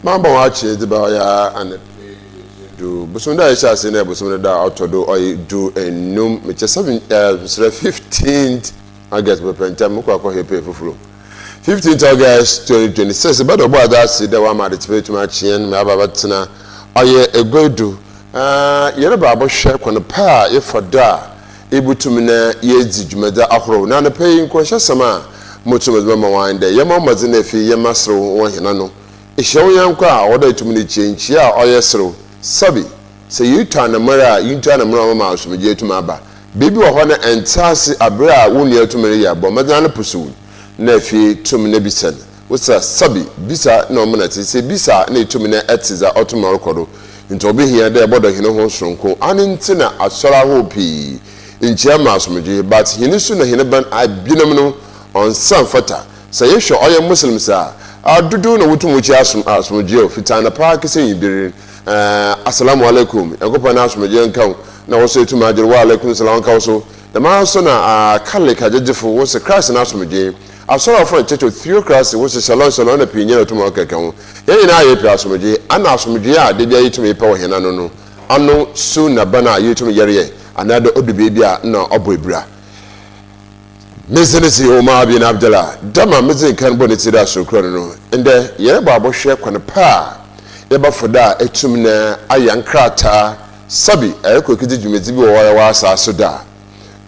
Mamba wachi diba ya ane do busunda isha sine busunda da autodo oy do enum me 15th August be penta mu kwa hepe fufulu 15th August 2026 but obo ada si da wa ma de tibet ma chien me aba tena oye egodu yere ba bo hwe kono pa e foda ebutum na yezi dwumada ahoro na na pay nko hye sama motum be ma wan de yema mazina fi yema sro wo hena no ehyew yankwa a woda etum ne chenchi a oyesro sabi se yuta na mara yuta na mara ma asomje etum aba bebi wo ho na entase abra a woni etum ne ya bo mazana na pusu na fi tum ne bisan wosa sabi bisa na omna te se bisa na etum ne etiza otum rekodo nto be hia de bodo hene ho sonko anenti na asora ho pi nchia ma asomje but hene su na hene ban abinam no on san fata se yehwe oye muslims a adudu na wutumuchi asomje ofitana pa kese yibiri assalamu alaikum yagopa na asomje nkan na woso etum ajir wa alaikum salam ka woso da ma so na kalika jejefo woso Christ na asomje asora for church of theocracy woso shalom na pinya etum akakan yen na ayepi asomje ana asomje a de bia yitum epa wo hena no no ano su na bana yitum yere anado odubebi a na oboebra Mezenesi OMAR bin ABDULLAH dama mezin kan boniti da sokro no ende yere ba bo hwe kwan pa e ba foda etum na ayankrata sabi ekokidi dwumedi bi wo wa asaso da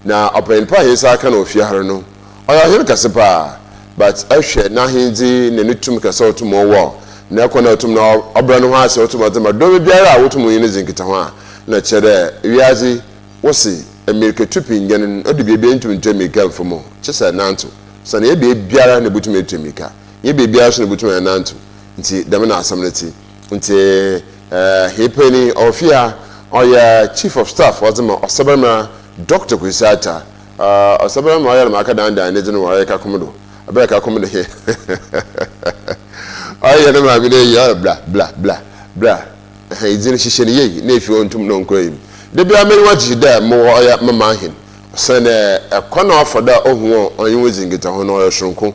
na open pa yesa kan ofie hare no oya hin kasepa but ehwe na hindi ne nutum kase otum wo na ekona otum na obra no ho ase otum adama do biara a wotum yin zinkita ho a na chere wiazi wosi America tupi ngenen odi bebe ntum ntemika fomo chesa nanto sana ye be biara na butum ntemika ye be biara so na butum nanto nti dem na asamneti nti hepeni ofia oya chief of staff wazima osabama Dr. Kwisata osabama oya maka danda ne jinu oya ka komodo abeka ka komodo he oya na ma bi ne ya bla bla bla bla he jini shisheni ye na efi ontum no nkoyim de bia meri waji da mo oya mama hin sene ekona ofoda ohu onye wezingita ho no oyo shronko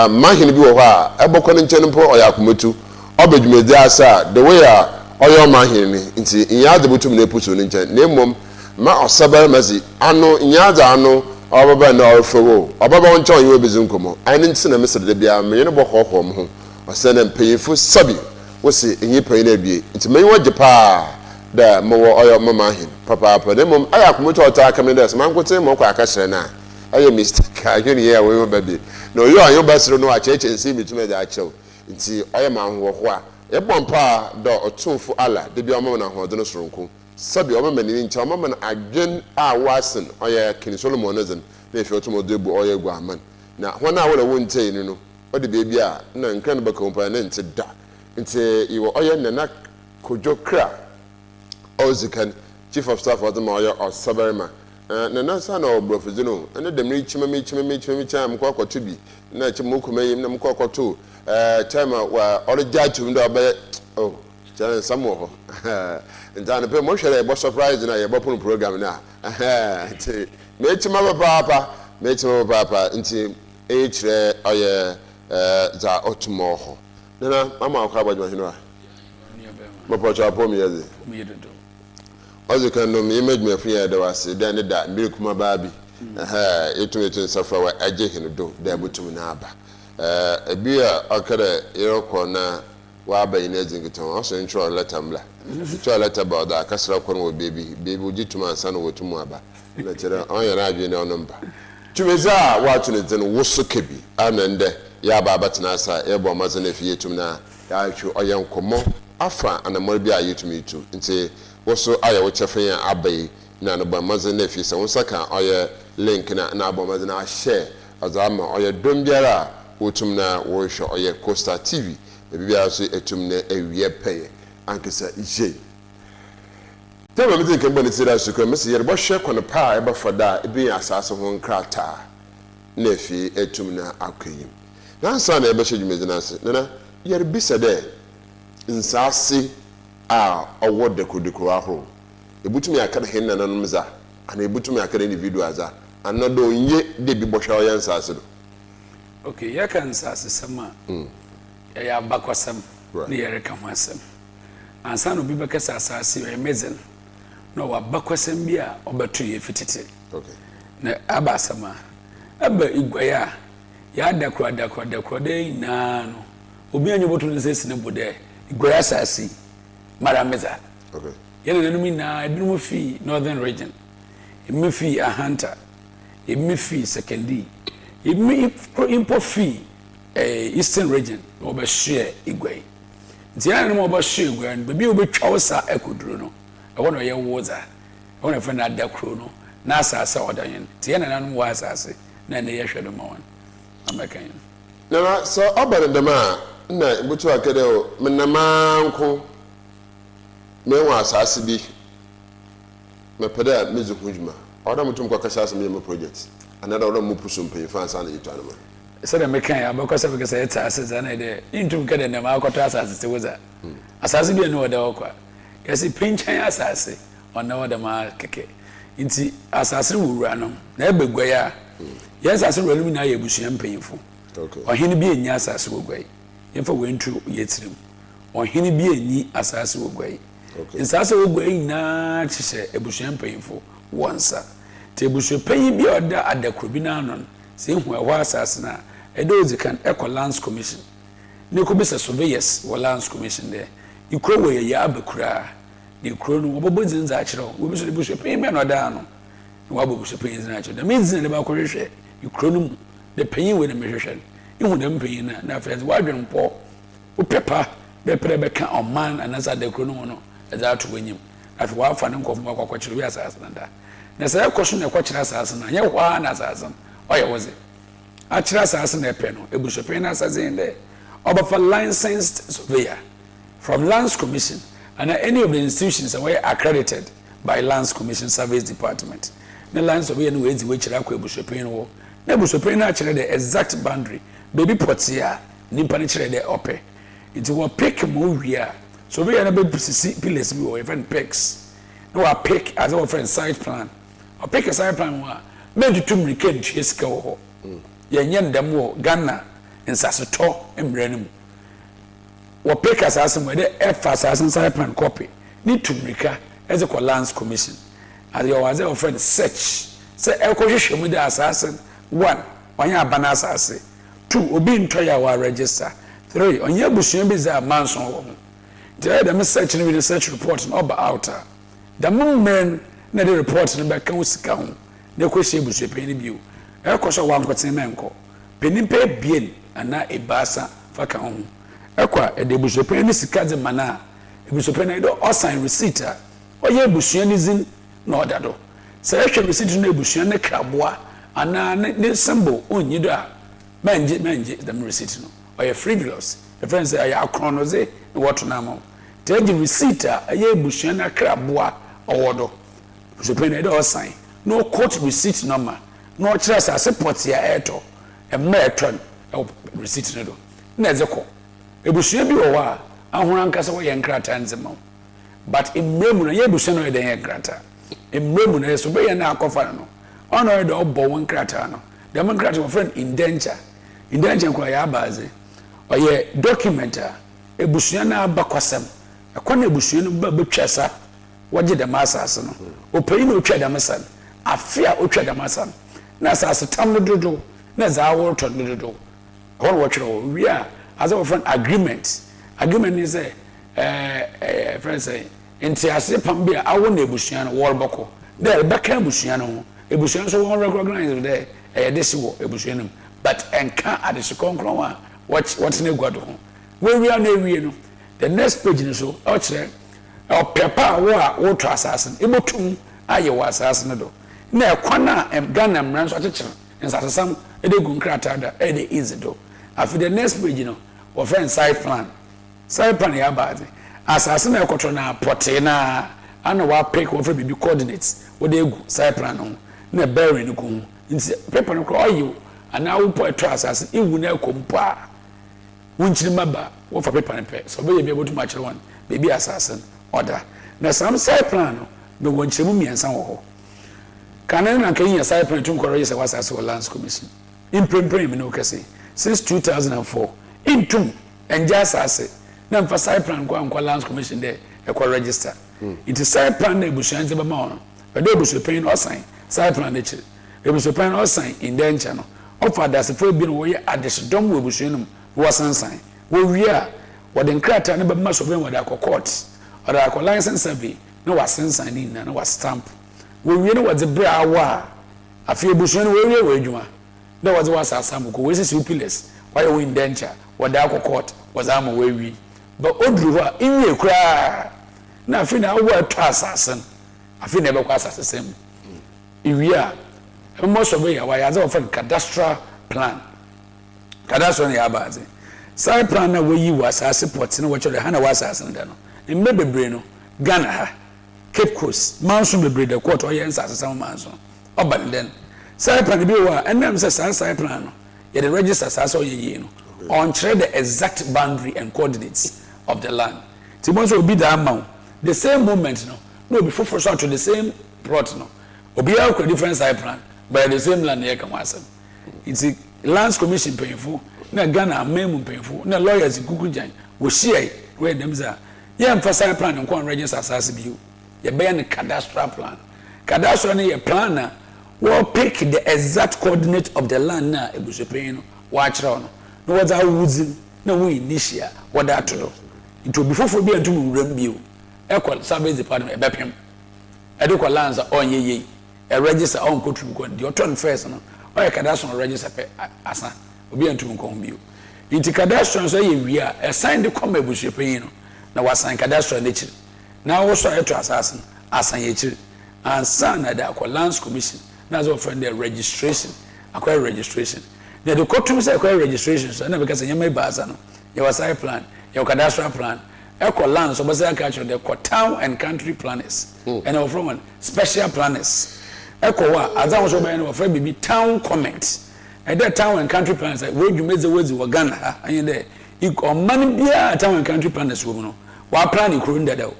mahin bi wo ho a ebokọ ne nchen mpo oya akometu obedwumedi asa the way a oyo mahin ni nti nya de butum na eputu ne nchen na emom ma osabara mazi ano nya za ano obaba na orfowo obaba nchen onye obezinkomo ani nti na mesede de bia me ne bokọ ho osene mpeyefo sabi wosi enyi payin abie nti me waje pa da mo oyo mama hin papa de mom aya komoto ota kameda man kote mo kwa akasere na ayo mistake ajuni ye we baby no yo ayo basiro no acheche nsi mituma da achew nti oyo ma ho ho a e bompa do otumfu ala de bi omo na ho de no soronko sabi omo mani ncha omo na adwen a wasen oyo kin Solomon ozen na efi otumo de bu oyo guaman na hona wala wonte ni no odi bebi a na nkran ba kompa na nti da nti iwo oyo na KOJO KRAH Ozikan chief of staff of the Maya or Sabarma. Na sana obrofizino and the me cham kwako tubi na chimuku me na mkwako tu chama wa all judge to ndo oh chan samo ndana pe mo hwere bo surprise na ye bo pun program na nti me chima papa nti e kire oye za otumo ho na mama akwa bajwa hinwa mo pocha po mi yezi Ozikan no me image me free da wase da ne da mbiri kuma baabi etu safra wa aje hinu do da butum na aba ebia akara yeroko na wa aba ina zingiton aso intro letter mla intro letter ba da kasra ko no baby ugituma ansa no wotum aba na kire on yara adwe ne onomba tumeza wa tunu tin Woso Ka Bi anande ya ba batna asa ebo mazana fiye tumna ya hwu oyenkomo afa anamor bi ayetum itu nti woso aya wo chefen ya abai na no ba mazana fi se wonsaka oye link na abomazana na share azama oye dombiara wotum na wo hwe oye Costa TV bibia so etum na ewie peye ankesa je tema meti kan bani tira su kan mesi yerbo hwe kono pa e ba foda e bi asase ho nkrata na fi etum na akoyim na nsa na e ba hwedwumedina ase na yerbisa de nsase a owo dekodeko ahoro ebutumi akada henna nanumza ana ebutumi akada individuals a anado nye de bi bohwa oyan nsase do okay ya kan nsase sama ya bakwasam ne yere ka ho asem ansa no bi bekasa asase o emezen no wa bakwasem bi a obeto ye fitete okay na aba asama aba igwaya ya dakwa de na no obi anyo boto ne sesi ne bode igwaya asase marameza okay yene nanum na edum fi northern region emi fi ahanta emi fi secondary emi impo fi eastern region oba share igwai ntia na oba share igwai no bebi obetwa wosa ekuduro no e wono ye woza e wono fa na adakro no na asase odanyen ntia na nanum wa asase na ne ye hwedo ma won amakan na so obere dem a na butu akede o menamanko mewa asase bi mepeda mezu hujuma oda mutum kwa kasa asase me project another oda mu pusu mpe fansa na yitu anama sada mekan ya bakwasa bikasa yeta asase na de intum kada na makoto asase te woza asase bi no oda okwa yesi pinchan asase ona oda ma keke nti asase wura no na ebegwa ya yes asase wura lu na ye busuan mpanyimfo okay ohene bi enyi asase wogwai yemfa wentu yetirim ohene bi enyi asase wogwai okay asase wogwai na chise ebusuan mpanyimfo wonsa te ebusuan panyi bi oda adakro bi na anon se hu ewa asase na edozi kan eco lands commission ne ko bisa surveyors wa lands commission de ikro we ya abakura ne ikro no obobo zinza akiro we biso de busuan panyi me no da no wa bobo busuan panyi zinza akiro da me zinza de ba ko hwehwe ikro no de panyi we na me hwehwe ihu dem panyi na friends wa dwen po o pepa be ka oman anasa de ikro no no eza to wanyim afi wa fa ne nkofo ma kwakwachiro bi asase na na say ekoso na kwakwachiro asase na ye kwa na asase oye woze achira asase na epe no ebusupe na asase nde obafa licensed surveyor from lands commission and any of the institutions that were accredited by lands commission service department the lands surveyor no ezi we chira kwa ebusupe no na ebusupe na chira the exact boundary baby potia nimpa ne chira the ope it will pick mo wia so we na be pillars bi or even picks no a pick as our friend site plan or pick a site plan wa men to communicate chiska ho ye nyendam wo Ghana nsaseto emranim wo pick asase mo de asase site plan copy ni tumrika as a lands commission as your was our friend search say ekohwehwe mu de asase 1 onya abana asase 2 obi ntoya wa register 3 onya busuan bi za manson wo there the research and research report no ba outer the moment na the report no ba kan usika ho na kwehye busuapen ni biu e kwosho wa nkoten na nko penimpe bien ana ebasa fa kan ho e kwa e de busuapen ni sika de mana e busuapen na do osign receipt a oye busuan ni zin na odado say hwe receipt na busuan ne kraboa ana ne symbol onyi do a manje the receipt no oye frivolous the friends say aya akronoze what na mo take the receipt aye busuan na kraboa owodo busuapen na do sign no court receipt number no kira asase portia eto emma eton receipt no do na ezeko ebusuan bi wo wa ahura nkasa wo ye nkrata nzema but emremu na ye busuan no ye nkrata emremu na so be ye na akofa no ono ye do obo won nkrata no the man nkrata my friend indenture kwa ya baze oye document ebusuan na abakwasem ekwana ebusuan no ba betwasa waje da masase no opei na otwa da masan afia otwa da masan na asase tam no dodo na za wo to dodo kon wo twero wi a as a friend agreement is a friend say enti ase pam bia awo na ebusuan no wor bako there baka ebusuan no ebusuan so won recognize there this wo ebusuan no but enka adese konkron wa what na guado ho we wi na ewie no the next page ni so o kire o pepa wo to assassin ebotum aye wo assassin do na ekwana Ghana mran so akekere nsasasam edegu nkrata da ede easy do after the next page no wo friend side plan ya baade assassin na ekotro na pote na ana wa pick wo for bibi coordinates wo de egu side plan no na bearing no ko nti paper no ko oyo ana wo po eto assassin iwu na ekompa wunchiri maba wo for paper no pe so be be able to match one baby assassin order na some side plan no be wonchiri mu miensa wo ho kanan na kan ya side plan tun kwaro yesa wasase wo lands commission in prempren me no kase since 2004 intum enja asase na mfa side plan kwa lands commission there e kwa register it is side plan na ebusuan ze ba ma ono but do ebusu pen no sign side plan de chiri ebusu pen no sign indenture no offer das for bi no wo ye adesedom wo ebusuan no wo sansan wo wi a wo de nkrata ne ba ma so ben wo da court or da license survey no wa sansan ni na no wa stamp wo wi no wo de bra wa afi ebusuan wo wi wo adwuma da wo de wa sasam ko wo sisi pillars why you indenture wo da court wo za ma wo wi but odru ho inwe kura na afi na wo atwa asasen afi na ebe kwa asasem iwi a most of ya why as of cadastral plan cadastral ya baze side plan na we yi was asset na wo chole ha na was asasen da no mbe bebre no Ghana ha Cape Coast manso bebre da court o ye asasem manso oban den side plan bi wa enam say side plan no ye the register sasa o ye no on chere the exact boundary and coordinates of the land ti mo so obi da amount the same moment no be for to the same plot no obi a different side plan but the same land here can wasem it's lands commission painful na Ghana memu painful na lawyers kukujan wo share where them say ye emphasize plan nko register asase bio ye be an cadastral plan cadastral na ye plan na wo pick the exact coordinate of the land na ebusupen no wa kire no what are woods na we initial what that to it will be for be antum wram bio equal service department ebepem edekwa lands on ye a register on go through the return first no or a cadastral register asa obi antum ko bio it cadastral so ye wi a sign the come ebusupen no na wa sign cadastral na chiri na wo so eto asasen asan ye chiri and sign na the lands commission na so friend the registration acquire registration the kotum say acquire registration so na because nyama baasa no ye was side plan ye cadastral plan eco lands so basa catch the town and country planners and our from one special planners eco wa azan so be no for be town comment and that town and country planners we dwumeze wezi wa Ghana and there o man bia town and country planners wo no wa plan ikuru ndada o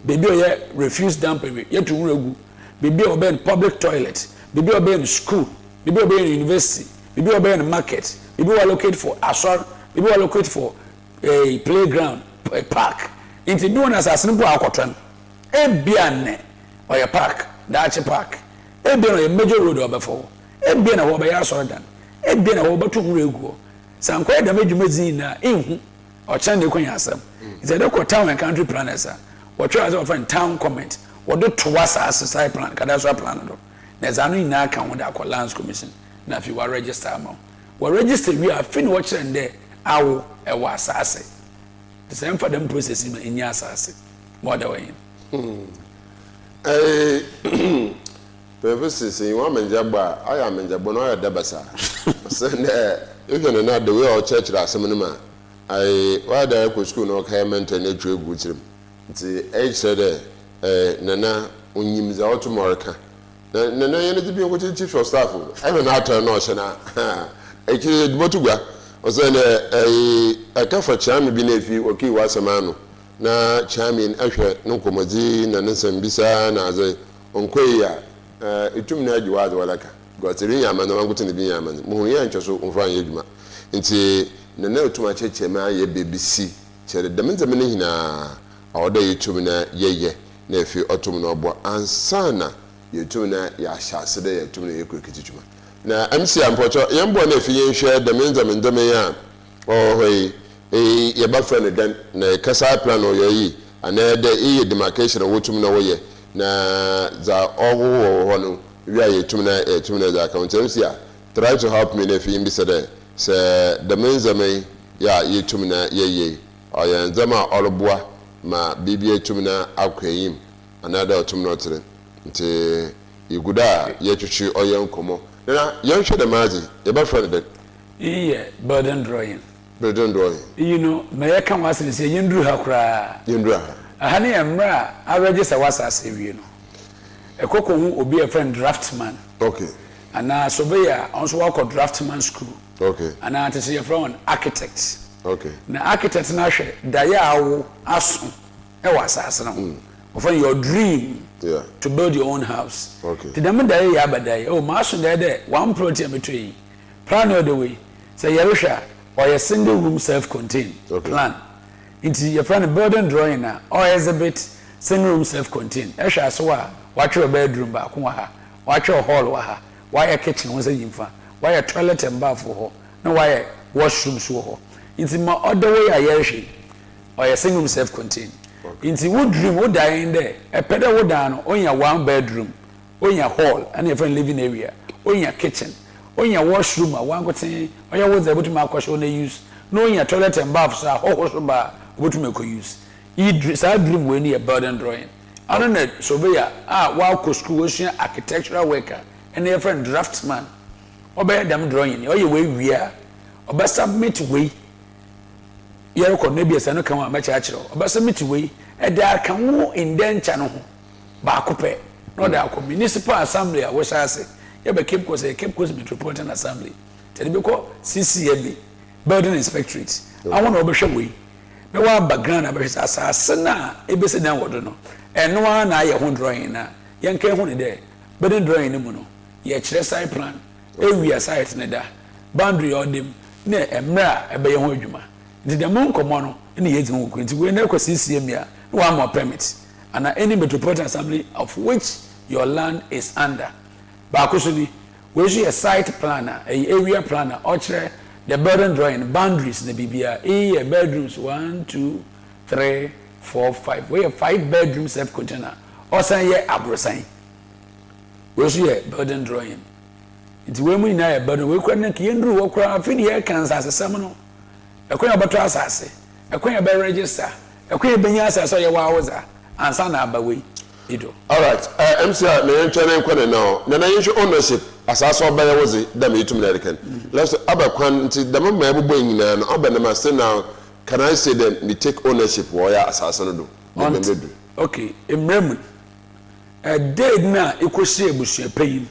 baby o ye refuse dump ye to wuragu baby o be public toilet baby o be school baby o be university baby o be market baby o allocate for asor baby o allocate for a playground a park into doing as simple akotran e bia ne or a park dachi park e bia no a major road obefo e bia na wo be ya asor dan e bia na wo betu wuragu sankwa da medwumezi na ehu o chan de kwanya asam is a town and country planners what try as of town comment what do to was as side plan cadastral plan do na zanu ina kan won da lands commission na if you are register am we register we are fin watch and there awo e wa asase the same for them process in inya asase more the way Professor say one menjaba aya menjabo no aya dabasa say na na the way our church ra asem no ma ai wa da ko school no ka mentor na twa egu chirim nti e said nana onyim za otomorka nana yene di bi ko chief of staff I na ato na o hye na e kire dibotugwa o say na ka fa chami bi na efi oki wa asema no na chami ahwe no komozi na nsem bisa na azai onkoi ya itum na aji wazo walaka gotiri ya manzo wanguti ni bi ya manzo mu ya nchoso umfa yeduma nti nana utuma cheche ma ye BBC chere de menze mene hina awda yitum na yeye na efi otum na obo ansana yitum na ya hyase de yitum na yekurikitituma na MC ampocho yembo na efi yenhwe de menze me ya hoi ye ba friend dan na kasa plan o yoyi ana de demarcation wotum na woye na za owo hono wi aye tumna za account MCA try to help me if you be said the menzamen ya yetumna yeye oyan zama orboa ma bibie tumna akwayim another tumna otre nti iguda ye twetwe oyan komo na yenhwe de mazi e ba friend that burden drawing you know me kan wasene se yendru ha kra ahane emra a register wasase wie no ekoko hu obi a friend draftman okay ana sobeya also work draftman school okay ana tese your friend architect okay na architect na hwe daya awo aso e wasase no ofan your dream to build your own house okay tidam daya ya badai oh ma so de one plot ya between plan the way say yerusha or a single room self contained plan Inti your friend building drawing na or exhibit single room self-contained. Ehwa so a watch your bedroom ba ko ha. Watch your hall wa ha. Why kitchen was a yimfa. Why toilet and bath for ho. No why washroom so ho. Inti ma other way a yeshi. Or a single room self-contained. Inti wood dream would die in there. A pedal would down on your one bedroom, on your hall, and your friend living area, on your kitchen, on your washroom, a one good thing, or your was able to make question they use. No in your toilet and baths are whole bar, what to make use. Side dream when you burden drawing. I don't know, surveyor, wow, school architectural worker, and your friend draftsman. Or bear them drawing, or your way we are, or best submit way. Yero ko na bia sanu kan wa ma chaachiro obasa mitiwe e da kan wo inden cha no ho ba ko pe no da ko municipal assembly a wo shase ye be Cape Coast Metropolitan Assembly tell be ko CCAB building inspectorate I want to be hwe we be wa background a be asase na e be se dan wodo no eno na ye ho drawing na ye nkan ho ne de building drawing ni mu no ye kire site plan e wi site ne da boundary odem na emra e be ye ho adwuma the monk common in the age of we never see CMA, one more permit, and any metropolitan assembly of which your land is under. Bakusuni, we see a site planner, a area planner, or the burden drawing boundaries in the BBA, bedrooms 1, 2, 3, 4, 5. We have 5 bedrooms self container, or say ye abrosign. We see a burden drawing. It's when we know a burden, we couldn't kindle or cry, feed here Kansas a seminal. Ekwen abato asase ekwen ebe register ekwen ebenya asase ye wawoza ansa na abawe ido. All right, MCR na yentwa na nkwane now na yensho ownership asase obaya wozi dem yitum na rekan let's abakwan nti dem ma ebubo nyina no obana ma say now can I say them we take ownership wo ya asase no do okay emremu day na ikoshi ebusu payin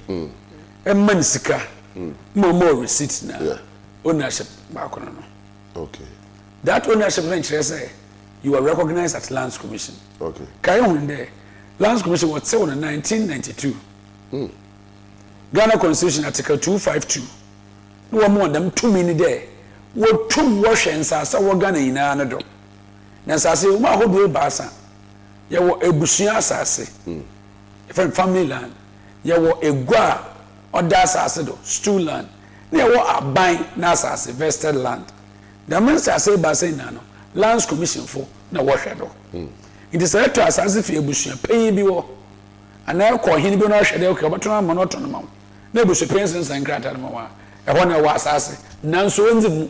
emman sika mo receipt na ownership ba kono no. Okay. That ownership venture say you are recognized at Lands Commission. Okay. Kayo there. Lands Commission was set in 1992. Ghana Constitution Article 252. No more than 2 minutes there. What 2 Washings are so Ghana in another. Nasasi uma hodo basa. Ya wo ebusuan asase. From family land. Ya wo egua oda asase do stool land. Ya wo aban na asase vested land. The minister say by saying no Lands Commission for na wahwedo it is right to asase fi ebusuan pay bi wo ana ko hin bi no hwede ko beto ma no to no ma na ebusuan pay sen krata no ma e ho na wa asase nanso onzi mu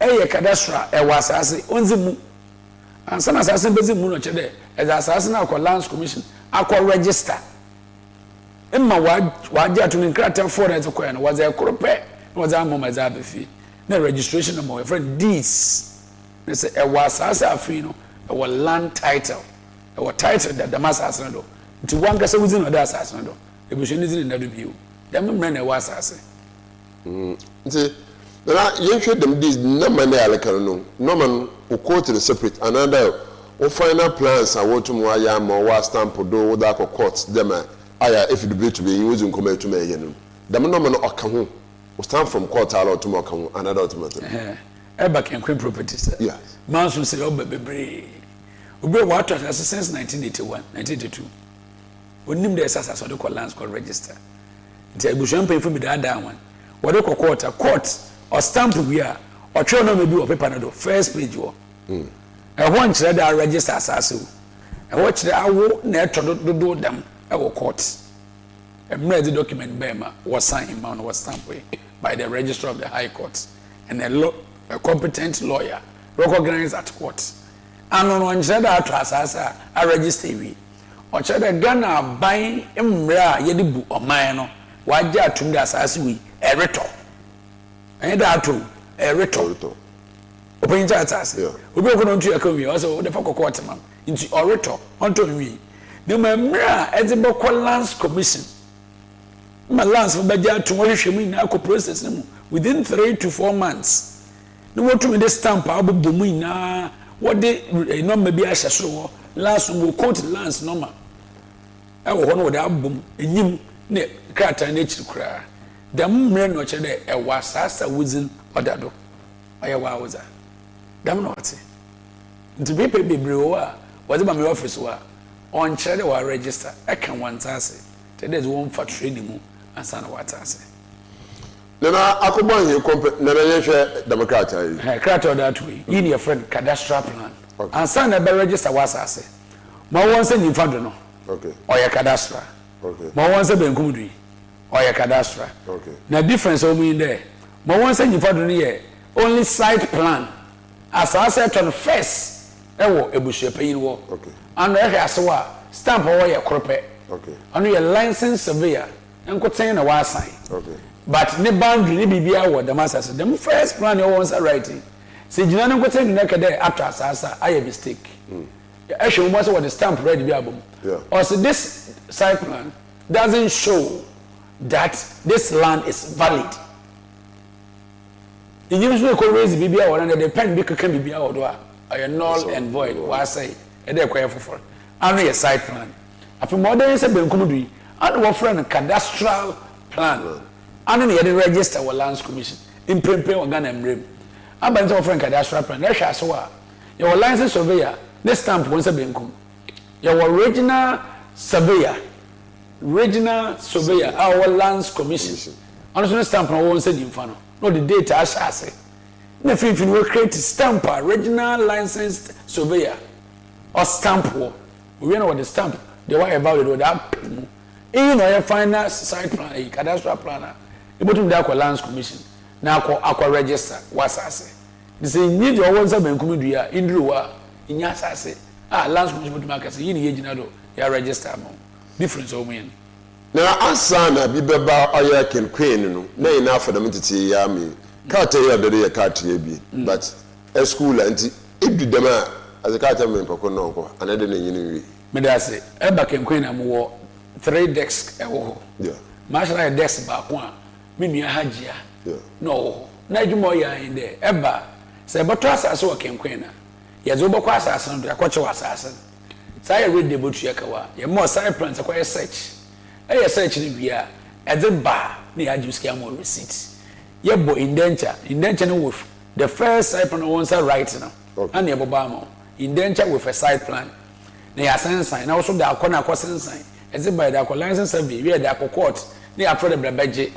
eye kadastra e wa asase onzi mu ansa na asase bezi mu no chede e asase na ko Lands Commission akọ register emma wa ja to ni krata for that ko na was e krope was a mama za be fi na registration number my friend this they say e was as afri no e was land title e was title that the master asase no nti wan kase within other asase no e be sheni zin na do biu dem mre na e was asase nti na yenhwe dem this na man na alekaro no no man o court is separate another o final plans and what mu aya ma o stamp do da ko court dem aya if you be to be using come to me yen dem no man o ka ho we stand from court all to more come another ultimatum eba can queen properties yes manso say oba bebre obi what since 1982 onim the sasa so the Lands Court register the ebusuan pay for me that one what the court or stamp we are or try no maybe or paper no first page wo e ho nkyere da register asase e ho kyere awo na eto do dam e wo court emre the document bema was signed was stamped by the registrar of the High Court and a competent lawyer recognized at court. And on one side, I register we. Or check Ghana buying Emra Yedibu or Mano, why jar to the assassin a reto. And that too, a reto. Open that we go on to a community also the Foco Quarterman into Orator onto me. The Memra at the Boko Lands Commission. My lands for Baja to wash me now process within 3 to 4 months. No what to me the stamp abu na what they no maybe I shall last will quote lands normal. I will one with the album enyim ne krata nature kra. The mre no chede e wasasa within odado. Oya wa waza. Dam no ate. nti people bebree wo a wɔde ma me office wa on kyerɛ wa register ɛka wantase te dey won fa training mu ansa na watase nana akobon he nana yehwe democrat ayi krato that way in your friend cadastral plan ansa na be register wasase ma won se nyimfa do no okay oya cadastral okay ma won se benkum do oya cadastral okay na difference o mean there ma won se nyimfa do no ye only site plan as I said on first ewo ebusua panyin wo okay and ehwe asewa stamp wo ye krope okay and your license surveyor enkoten na wa assign okay but ne boundary ne bibia wo the masters them first plan you want writing say jina no kote ni naka there after asasa I mistake ehwe mo say what the stamp ready bi abom or so this site plan doesn't show that this land is valid the usually ko raise bibia wo na the pen bi kaka bibia wo do a null and void wa say e dey kwaya for and your site plan afi modern say benkum do and wo friend cadastral plan and then you register with lands commission in prempe Ghana mrem aban say friend cadastral plan na hwa so a your license surveyor this stamp won say benkum your original surveyor our lands commission and so stamp no won say dimfa no the date asase na finfin we create stamp original licensed surveyor or stamp we know what the stamp the why about it that you know your final site plan a cadastral planner ibotum da kwa lands commission na akwa register wasase they say need your ones benkum dua indruwa inya asase lands commission botum akase yi ne yegina do ya register mo difference o mean na asana bi beba oya ken queen no na ina for them tete ya me kata ya do ya kata ya bi but a school anti idu dem a as a kata me poko no ko anade na nyini wi me da say e ba ken queen am wo 3 desks e wo yeah marshal desk ba ko a me nua hajia no na djumo ya inde e ba say boto asase wo ken queen na ye zo boko asase no akwache wasase say read the botu ya kawa ye mo side plan say kwa search e search ni bia e de ba na ya ju skia mo receipt ye bo indenture no with the first side plan once right now and ye bo ba mo indenture with a side plan na ya sign na also da akona akwa sign e de ba da akwa license survey we da akwa court na ya for the brebeje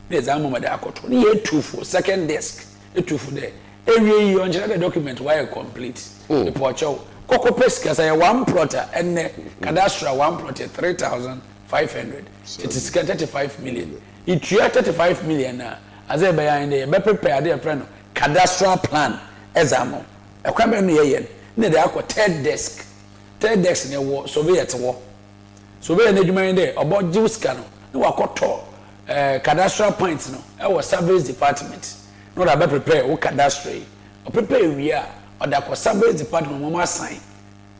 na exam mo da akoto na ye two for second desk e two for there area yi on the document why complete the pocho koko pesca say one plotter and cadastral one plotter 3,500 it is 35 million it 35 million na as e buy there be prepare there friend cadastral plan exam e kwa be no ye na dey akọ third desk na wo surveyor te wo surveyor na adwuma there obo jiuska no na wakoto cadastral points no e wo service department no da be prepare wo cadastral o prepare we are or da ko service department mo ma sign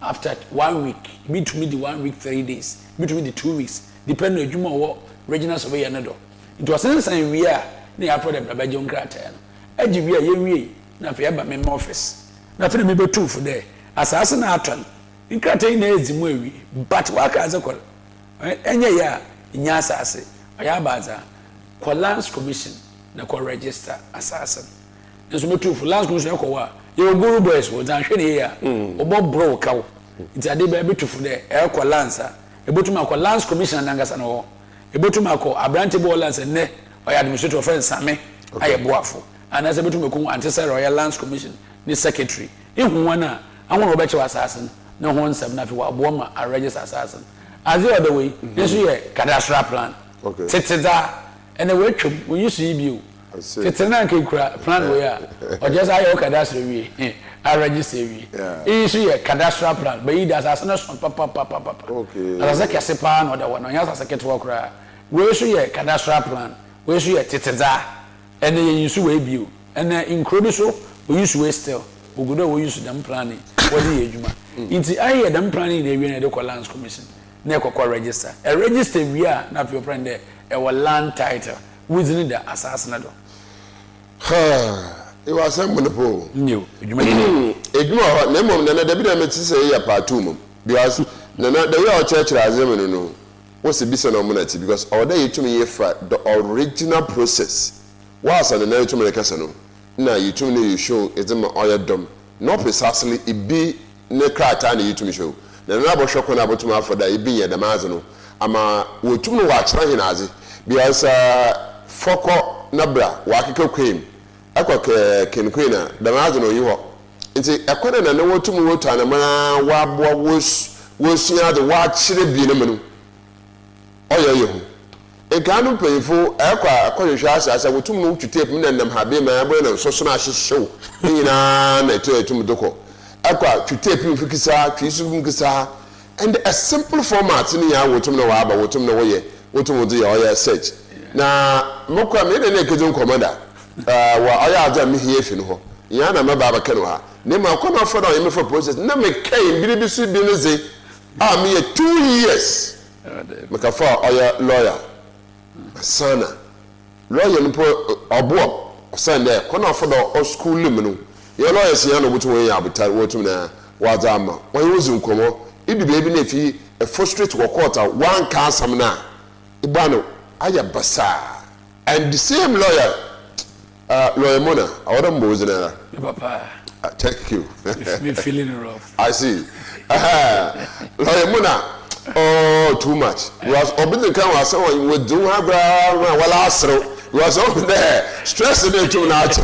after 1 week between the 1 week 3 days between the 2 weeks depending on adwuma wo regional surveyor na do it was sign we are na ya for the babajon krata no agi we ye we na fa ba me office na fa me be two for there asase na aton nkrata na ezimu awi but waka azekol enye ya nya asase oya baza ko lands commission na ko register asase nso me two for lands commission ko wa ye guru boys wo dan hwe ne ya obo bro kawo nti ade ba be two for there e ko lands a ebotuma ko lands commission na ngasa no ebotuma ko abrante bo lands ne oya administrator friend same aye boafo ana se betuma ko antese royal lands commission ni secretary ihu wana awon obeche wasase na ho nsam na fi wa bo ma a register asase as the other way this ye cadastral plan okay titida and we twum we use you titina nke kura plan we ya or just ayo cadastral we a register we issue ye cadastral plan but it asase na so papa okay as a kese pa no da wona ya asase ketwa kura we issue ye cadastral plan we issue ye titida and ye use we bio and include so we use we still ogudo we use them planning what dey adwuma inti aye them planning na ewie na dey call lands commission na ekokọ register a register we are na your friend there a land title within the assassin do it was some monopoly new adwuma na mom na da bi na meti say ya part 2 mom because na the way our church razem no what's the business no money because all day you to me the original process was an na to me kasa no na you to me you show it's my oil dom not precisely ibi ne krata na yitumi show na na bohwe ko na botum afoda ibi ye damaze no ama wotum no wa kyerɛ hinaze because foko nabra wa keke kwem akwa kenkwen na damaze no yi ho nti ekwane na wotum wotu anama wa boa wosua de wa kyerɛ bi ne menu oyo yehu ekanu peyifo akɔhwehwɛ asasa wotum no twutape mu na nam habe ma abo na soso na ahyehyew nyina na etum doko akwa twutape mu fikisa twisu mu kisa and a simple format ni ya wotum na wa aba wotum na woye wotum wo ya oya search na mokwa me na ekejo commander wa oya aja me hie fi no ho ya na maba aba kanu ha ne ma koma for na me for process na me kai biribisu bi ne ze me 2 years mekafa oya lawyer sana lawyer no po obo osande kona for the school lim no ye lawyer sia no butu we ya abutar wotum na wazama wan wozu nkomo ibi baby na fi a frustrate wo court one can some na ibano aya basa and the same lawyer lawyer Mona awada mbozi na papa thank you me feeling rough I see lawyer Mona oh too much was obin kan wa say we do ha bra wala asro was over there stress dey too na ato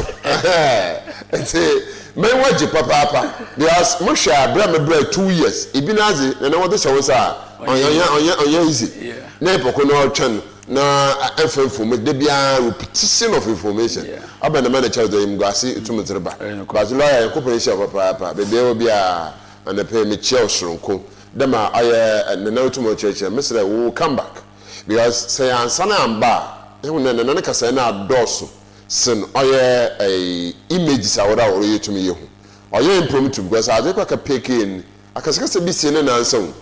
say me waji papa because mo sha bra me bra 2 years ibi nazi na wo de show sa onya easy na epoko no twen na FFO me de bia repetition of information abana man child dem go ase tumuzerba but lawyer ko pressure papa bebe obi a na pay me chair soronko dema aye na na tumo church mesre will come back because say answer na amba ehun na kasa na adoso sin oye images awora oro yetumi yehu oye impromptu because ade kwa ka pekin akasakasa bi sie na ansam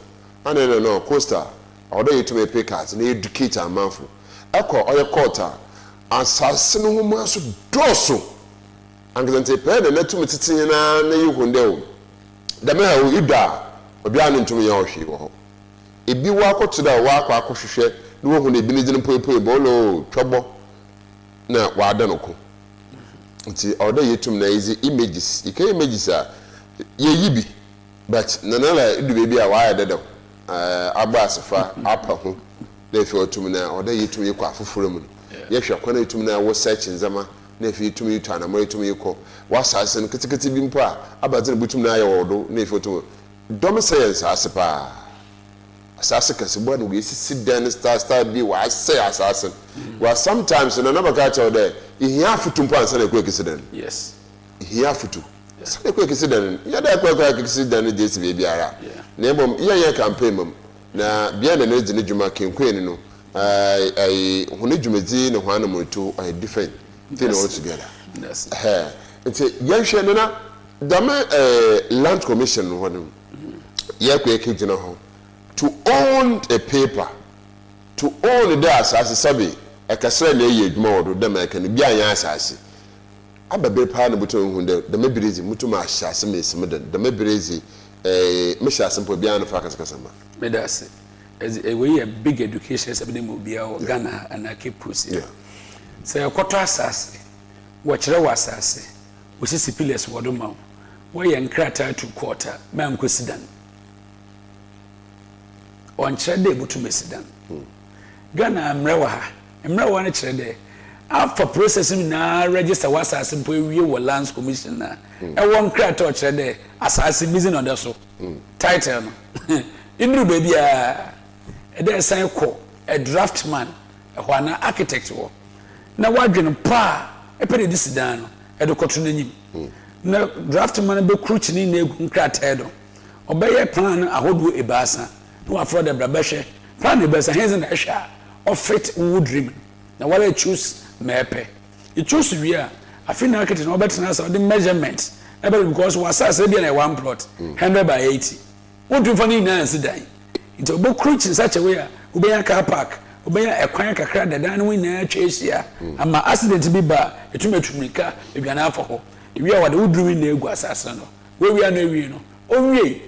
ana no costa odo yetumi pekas na educate amanfo akọ oye quarter asase no ho maso doso angazante pe na tumi titin na yehunde o dema ha o ida obi anu ntumi ya ohwe wo ho ebi wa akoto da wa akọ akohwehwe na wo hu na ebi ne gine poepoe bolo twobo na wa ada no ko nti oda yetum na easy images ike images a ye yibi but nanala edu bebi a wa ya deda agba asefa apa ho na efi otum na oda yetum ye kwa afoforo mu ye hwe kwana yetum na wo search nzama na efi yetum yitu anamo yetum yeko wa sase no ketekete bi mpo a abazire butum na ya wodo na efi otum dom science asepa asase kasebo na we sit down star bi wa say asase wa sometimes na number ka tell there he afutu mpo ansa na ekwe kisiden yes he afutu sa ekwe kisiden ya da ekwe kisiden je si be biara na ebom ye campaign mum na bia na edi ne dwuma kenkwen no hone dwumadi ne hwana moto different thing all together yes nti yehwe no na dame land commission no hono ye kwa ekegina ho to own a paper to own the asase sabi ekasra na ye adwuma wodo dem ekane bia anya asase ababe pa na buto hunde de mebirezi mutuma ahyase mesim de mebirezi mehyase mpo bia no fa kasakasama medase we a big education sabi dem bia o Ghana and akepus say koto asase wo kire wa asase wo sisi pillars wodo ma wo ye nkrata to quarter man kwesidan on chere de butu mesidan Ghana mrewa ha mrewa na chere de after processing na register was as simple we were lands commission na e won krata chere de asase business on so title no indru baby e dey sign ko a draftman e ho na architect wo na wadwene pa e pede disidan no e do koto nanyim na draftman be kruchini na egu krata e do obeye plan ahodo ebasa no afro de brabehwe plan ebasa henze na ehwa of fit wood dream na wala choose mepe you choose we are afina architect no better na the measurement because was say be na one plot 100 by 80 what do for ni na nsidan it obo crunch in such a way ubenya car park ubenya ekwan kakra dada na we na atwa ama accident bi ba etumetumika ebiana afọ ho we are the wood dream na egu asase no we are na we no onwie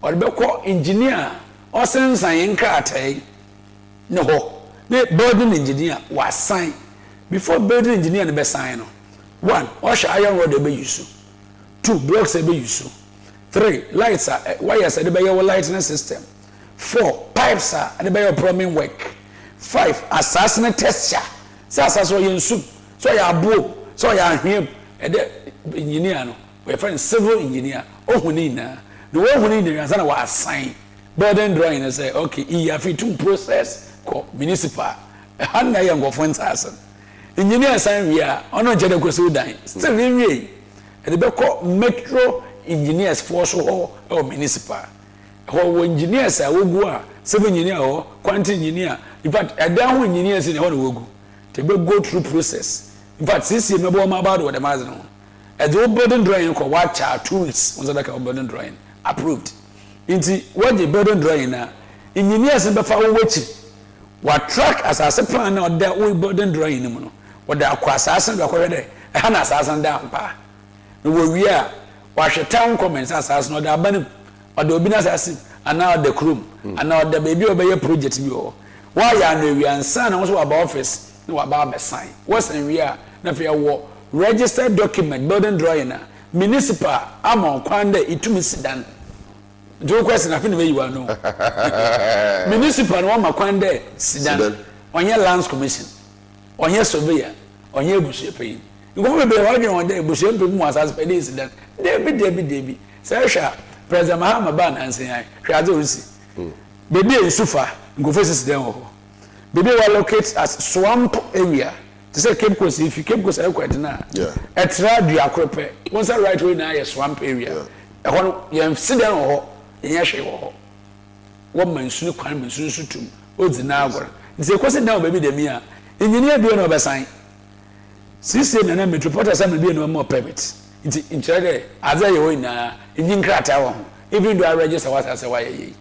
orbekọ engineer osensan yenkratai no ho the building engineer was sign before building engineer no be sign no one osha iron rod be use 2 blocks ebe use 3 lights wires ade be your lighting system 4 pipes ade be your plumbing work 5 assassin texture say assassin yen soup so ya abo so ya ahwem ade engineer no we friend civil engineer ohuni na the ohuni na say na wa assign building drawing say okay e ya fit to process ko municipal hanna ya ngofo ntasa engineer sign we are ono jede kwese dan still we ade be ko metro engineers force or municipal ho engineers a wogu a civil engineer or quantity engineer in fact adan ho engineers in ho na wogu they be go through process in fact since you remember what about the matter no as the building drawing ko watch 2 weeks on that building drawing approved inti what the building drawing na engineers be fa wo wachi wa track as a plan na that we building drawing no no what the akwasasa be akwede e na asasa nda mpa no wo wi a wa hwe town comments asasa no da banim o da obi na asasa ana the chrome ana the baby obey project bi o wa ya no wi ansa na wo about office no about be sign what's in wi a na fe wo registered document building drawing na municipal amon kwande itumi sidan do question afi na we you know municipal no ma kwande sidan onye lands commission onye surveyor onye busuepe ngo be wa gbe won dey busuepe mu asas pe dey sidan debi say sha president Mahama ban ansen ai hwa ze orisi bebi ensufa ngo face sidan ho bebi wa locate as swamp area to say Cape Coast if you Cape Coast airport na etra du akrope once right way na ye swamp area e ho ye sidan ho ye hwe ho wo mansunu kwan mansunu sutum odina agora nse kwese na bebi de mi a engineer bi na obesan sisi na metropolitan assembly bi na mo permit nti intrade aza ye ho ina engine krata ho even do I register what I say why ye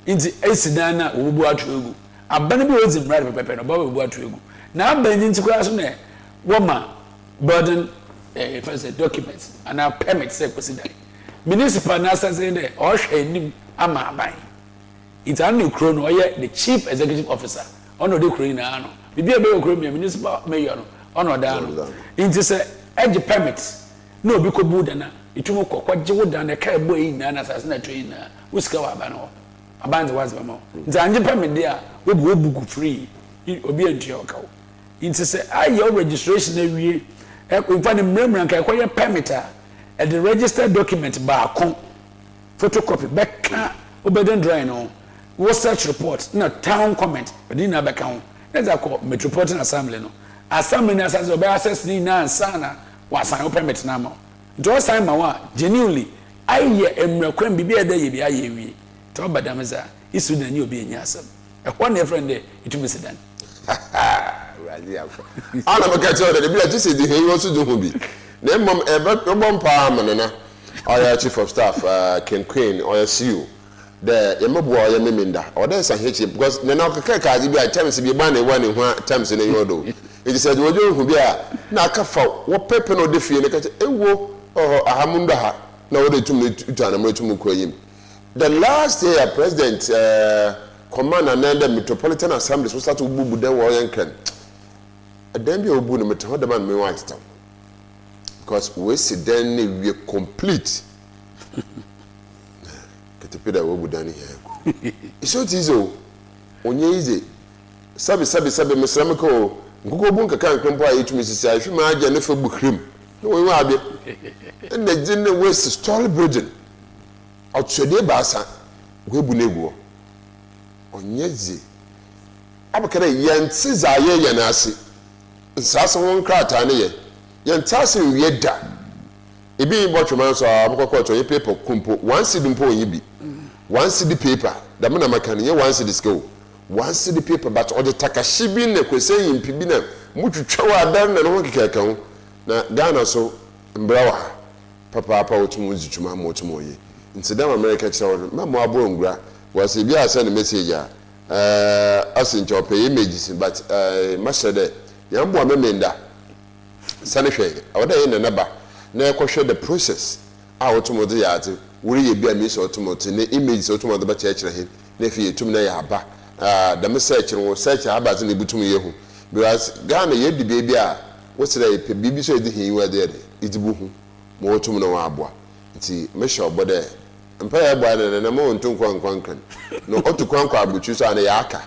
nti esidan na obubu atu egu abana bi ozim right pepe no ba obubu atu egu na abanyi nti kwa so na woma burden first documents and a permit say kwesi dan municipal na say dey o hwe nim ama aban it's an ukro no ye the chief executive officer ono de kro na ano bibia be okro municipal mayor no ono da ano nti say edge permit no obi ko buda na itumo kokwaje woda na kai boy na na sase na twin na usika wa aba no abanze wazi ba mo nti anje permit dia obugu free obi antua okawo nti say ayo registration na wie kwa ne mremran kai kwa ye permit a the registered document ba kon photocopy beka obeden drawing no wo search report na town comment odi na beka ho na ko metropolitan assembly no assembly na assess obe access ni na sana wa sign permit na ma do sign ma wa genuinely aye emrakwan bibia da ye bia ye wie to badamza isu na ni obi enya asem e kwa na friend dey itumi sedan razi afọ ana maka che de bia just dey he also do ho bi na mom e bom pa manana oya chief of staff Ken Queen oya CEO the yemabu oya meminda o dey san heche because na okaka kazi bia times bi ba na e wa ne ho times na yodo it said wojo hu bia na akafa wo pepe no de fie ne ka che ewo ahamunda ha na wo de tum utana mo tum ko yim the last year president command and the metropolitan assembly so start to bubu den wo yankan then be obu no meto da man me want to because we sit then we complete ketepeda wo bu dan here it's not easy onye easy sabi mesrameko ngugo bu nkaka nkrompo a yetumi sisi ahwe ma agya ne fa bu krim no we wa be and the jinne west stall building outside baasa we bu neguo onyezi abakara yenti za ye na ase nsase won krata ne ye yentase wie da ebi botwoma so abokoko to ye paper kumpo one cd mpo onyi bi one cd paper da me na makane ye one cd skill one cd paper but o de takashi bi na kwese yimpi bi na mutwetwa wa dan na no kekeka ho na Ghana so mbrawa papa otumu zituma mo otumu ye incident America kira ma mo abo ngura was bi asa ne message asin chope images but mashede yambo amemenda sane hwe awada ye na ba na ekohwe the process a otumu de ya ate wuri ye bia mi so otumu te ne images otumu de ba kira he na fi etum na ya aba da me search no search aba ze ne butum ye hu because Ghana ye di baby a wo sere pe bibi so edi hin wa there itibu hu mo tum no wa aboa nti me sure bode mpa ya gba na mo ntu kwankwankan no otu kwankwa abuchu so na ya aka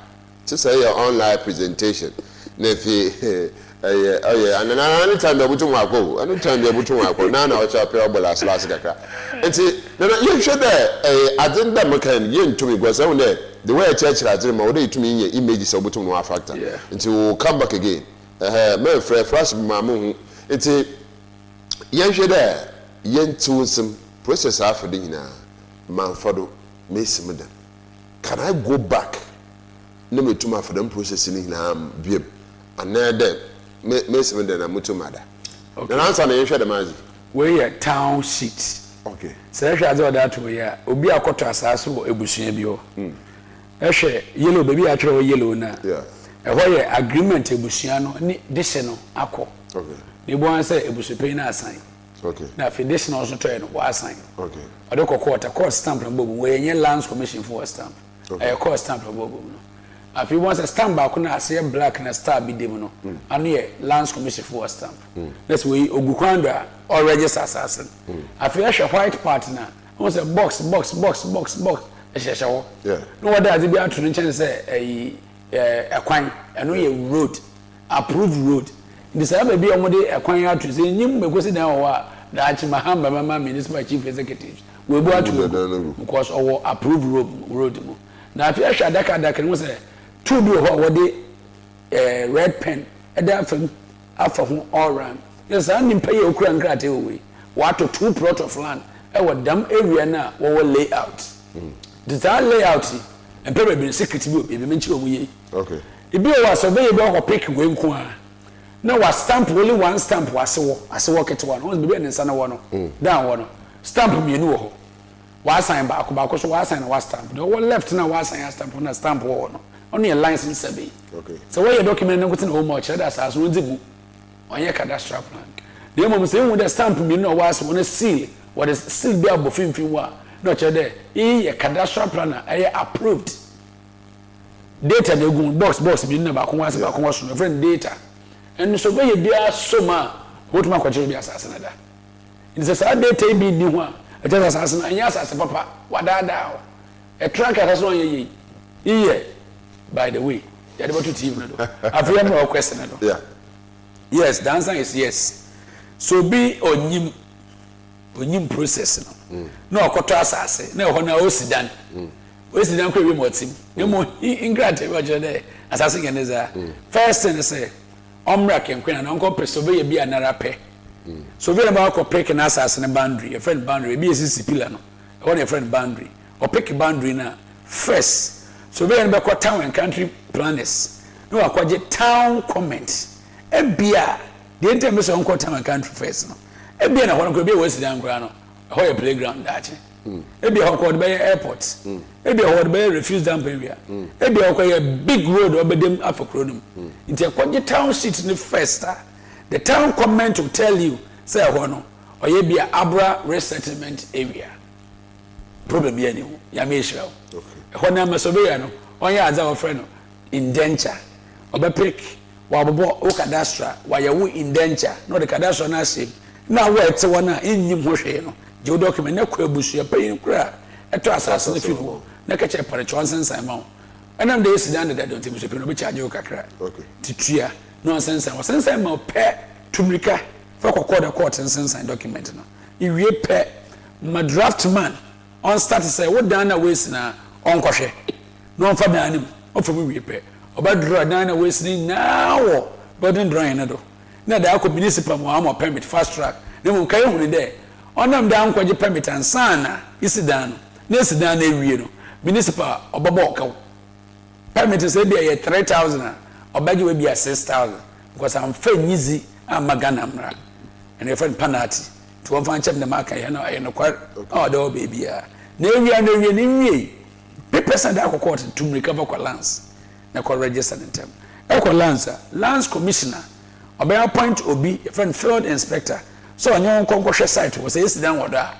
to say your online presentation na fi anana anytime you butu nwako anytime you butu nwako na o cha pe obola slash kakra nti na you should there agenda mekan ye ntumi go say the way church rather ma we itumi nye image so butu no factor nti we come back again me fresh mamu hu nti ye should there ye ntusim process after the nyina manfado mesim dem can I go back na metuma for them process ni nyina biem another mesim dem na mutumada okay. Na answer na ye hwe dem azi we ye town sheet okay say hwe azi oda to we ya obi akoto asase wo ebusua bi ho ehwe yellow baby a tro yellow na yeah ehwe ye agreement ebusua no ni dise no akọ okay ni bo an say ebusupe na assign okay na federation also try no wa assign okay odeko court stamp na bobu we ye lands commission for stamp court stamp na bobu no afi once a stamp back na say black na star bi dem no anu ye lands commission for stamp that's we ogukwanda or register assassin afi a white part na once a box ehhehhe wo no what does be atunu chen say ekwan anu ye road approved road this aba bi omode ekwan atu say nyim megosi dan wa da achi mahamba mama municipal chief executive we bu atu because our approved road mo na afi a adaka no say two bi ho wode red pen eda afa ho all round yes and nimpa ye okura nkrate we wato 2 plot of land e wo dam area na wo layout the layout and probably secret bi menchi o mu ye okay ibi o wa survey bi ho pick we nko a na wa stamp only one stamp asewo ketwa no be be nsa na wo no down wo no stamp mienu wo ho wa sign baako so wa sign na wa stamp the one left na wa sign stamp na stamp wo no only a license sabi okay so where your document na gotin OMAR chere that as won dibu onye cadastral plan the mom say won the stamp mienu no wa so na seal what is seal be abofimfin wa no chere there e cadastral plan na approved data de gun box mienu na baako wa so friend data and so where you bia so ma what ma kwachere bia asase na da it is a data bi ni ho a it is asase na anya asase papa wadada a track asase no ye iye by the way you are to TV no do afia me question no yeah yes the answer is yes so be onyim process no no okoto asase na ho na osidan osidan ko wi motim emo ingrate we jode asase geneza first thing say omra kenkwen na onko preserve bi anara pe so we na ko pick na asase ne boundary a friend boundary bi esisi pillar no e won a friend boundary o pick boundary na first so we na be town and country planners no akwaje town comment ebia the interme so onko town and country first no ebia na ho no be wasi dan kra no ho ye playground dachi ebia ho ko be airport ebia ho be refuse dump area ebia ho ko ye big road obedem afokronum nti akwaje town street ni first the town comment will tell you say ho no o ye bia abra resettlement area problem ye ni ho ya me shira okay ho na masobe no onye aza wo friend no indenture obepick wa bobo o cadastra wa yawu indenture no the cadastra na say na wa ete wona enyim ho hwe no je document na kwa abusu payin kura eto asase na fifu na ka che pare chonsensan ma enam de esi dan da don't be no be charge o kakra okay titua no sensan ma pe tumrika fa kokko da court sensan document no iwie pe ma draft man on start say what dan na we na on kohwe no fa dan nim o fa we pe obadro dan na we ni now burden drawing na do na da ko municipal mo am permit fast track na mo kai hu ni de onam da nkwaje permit ansana isidan no na isidan na ewie no municipal obabo kaw permit say be 3000 obaje we be 6000 because am fa nyizi amagana mra and a friend penalty to one fan check the market you know I no kwar oh do baby ya na ewie ni wie papers and da court to recover kwa lands na kwa register in term kwa lands commissioner obey appoint obi a friend field inspector so onye nkonkwohwe site was accident order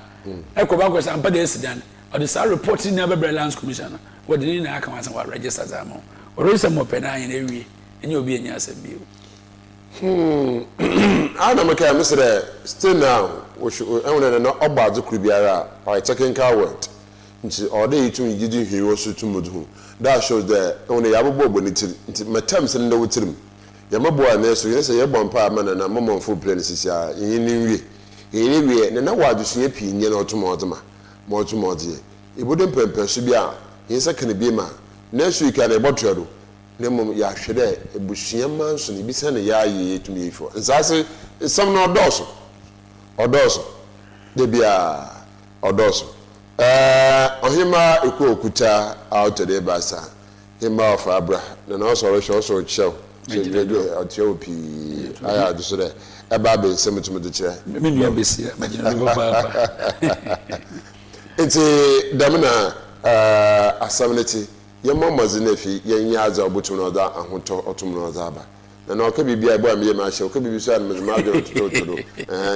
ekwa ba kwesa ampa the accident or the sir reporting never be lands commissioner what did na aka wansa wa register zamo or register mo pena yin ewie enye obi enya asem bio ana make Mr. Still now ɛwɔn na ɔbaadze kuru biara ɔyɛ technical word nti ɔde yi tum gidi hwee so tum do that shows that ɛwɔn na yabobɔ bɔ ne tiri nti matam sɛ ne wo tirim yamabɔ na so yɛsɛ yɛbɔ mpa ama na mɔmɔnfo plan sisi a yɛn ni wie na wa adusua pii nye na ɔtum ɔdema ma ɔtum ɔdze ibodo mpɛmpɛ so bi a yɛsɛ kan bi ma na so ika na ɛbɔtɔ do na mom ya hwɛ dɛ ebusua manso ne bi sɛ ne ya yɛ tum yɛ fo nsase sam na ɔdɔso de bia ɔdɔso ɔhema eko okuta out de basa hema of abra na na ɔsɔre hwɛ kyɛw ɔtɛw pii aya do so dɛ ɛba be nsɛm tum de kyerɛ me nua besia magina ne baba nti dam na asɛmneti yɛmɔ mazinefi yɛnya adza obutum na ɔda ahotɔ ɔtum na ɔda aba na ɔka bibia ɛbɔ am yɛ ma hyɛ ɔka bibi so an mezma adwo toto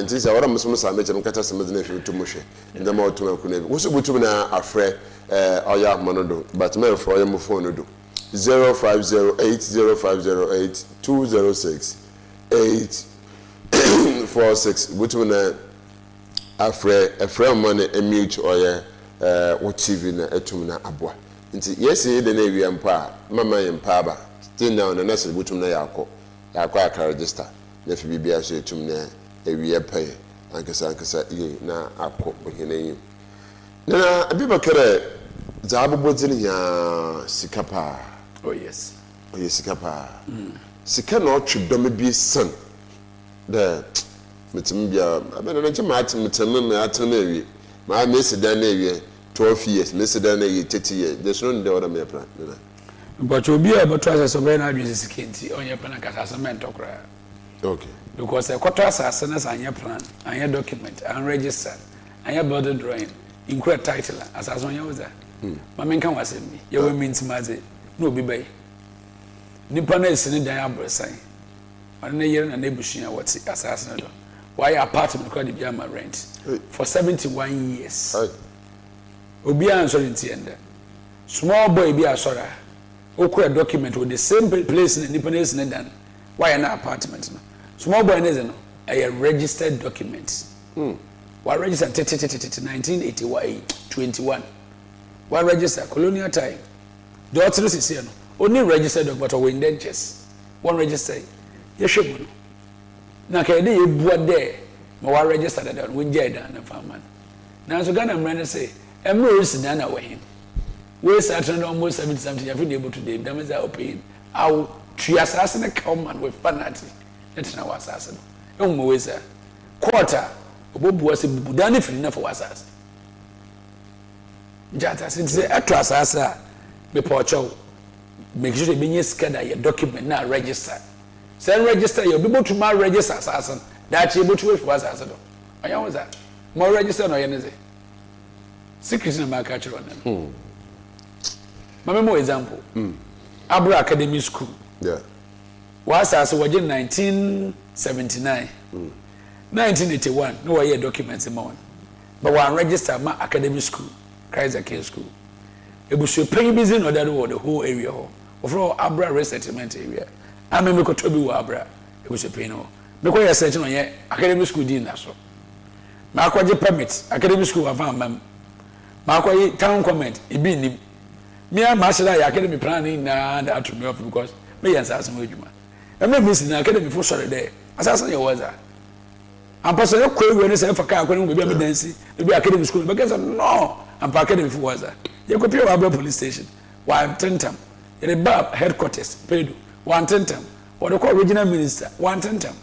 nti sɛ wɔra musom sa mɛkyɛm kata sɛ mazinefi tum hwɛ ndama ɔtum akuna bi woso butum na afrɛ ɔyɛ ahoma no do but me for ɔyɛ mo phone no do 05080508206846 butum na afrɛ mo na mute ɔyɛ wo TV na etum na aboa nti yesi de na ewia mpa mama yɛ mpa aba still now na nasa butum na yakɔ aka register na fi bibia so etum na ewia pay ankasa ye na akɔ ohene yi na abi bakare za abobodin ya sikapa oh yes sikapa sika na ɔtwe dɔm bi san da metim bia abena na nkyema atem me atem ewie ma mesi dan na ewie 12 years mesi dan na ewie 30 years there's no the other me plan na but obi a beto asase be na adwese sikenti onye plan kasa cement okra okay because ekwato asase na sanye plan anye document and register anye building drawing include title asase onye was that ma men kan wasem bi ye we mintimaze na obi bay nipa na esini dan abresan ɔno na yere na nebusua wɔte asase no do why apartment called the Biama rent for 71 years. Obi answer in tienda. Small boy be asora. Okura document with the same place in independence nedan. Why an apartment no? Small boy nezen a registered document. Why registered 1981 Why register colonial time. The authorities is here no. Only registered document or indentures. One register. Yeshebu. Na kayde yebua de ma wa register that we jay dan na farman na so Ghana mrane say emre resident na we him we start almost 70 something you feel able to dey damage that open aw three assassin come man with penalty let na was assassin e mo we say quarter obobu ase bubuda na firi na for assassin jata say eto assassin be pocho make sure be nye skeda your document na register. Send register you be able to ma register assassin that you able to wait for assassin do oya was that more register no yeneze secret na ma catch on them mama mo example Abra Academy School was as was in 1979 1981 no way documents in one but one register ma Academy School Kaiser K School e bu so pay busy no that the whole area of Abra resettlement area I me ko tobi wa abra e wo sepe no me ko research no ye academic school din na so ma ko je permit academic school afa mam ma ko yi town comment e bi nim me a ma shira ya academic plan na that to me off because me yan sa mo adwuma e me miss na academic for sure there asasa ye waza ampa so ye ko ewe ne se fa ka akwa ne bi am dansi e bi academic school because no ampa academic for waza ye ko pia wa abra police station wa tentam ye ba headquarters pedu one tentam or the original minister one tentam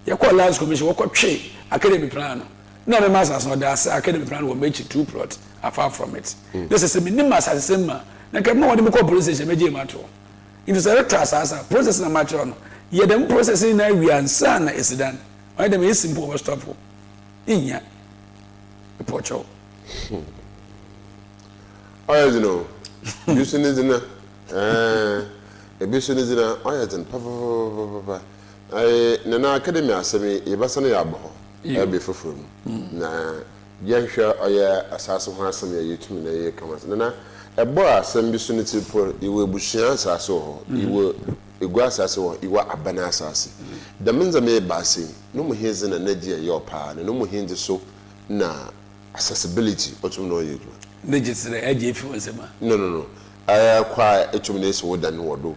you call lands commission what tree academy plan no me masters no that academy plan will make 2 plot afar from it this is a minimum as same na ke mo wode call police station meje mato it is a process process na match on ye dem processing na we answer na is done why dem is simple stop inya the pocho you know using is in ebiso nezina oyaten papa na academy asemi yebasane ya abo ebe foforo na yehwe oya asaso ho asemi yetumi na ye kama na ebo asem bi so ne tipo iwe bushia asaso ho iwe egua asase wo iwa abana asase da menza me base no mu hinze na nagie ye opa no mu hinze so na accessibility otum no ye nagie sere agie fi wonsema no kwa etum na esi wodan wodo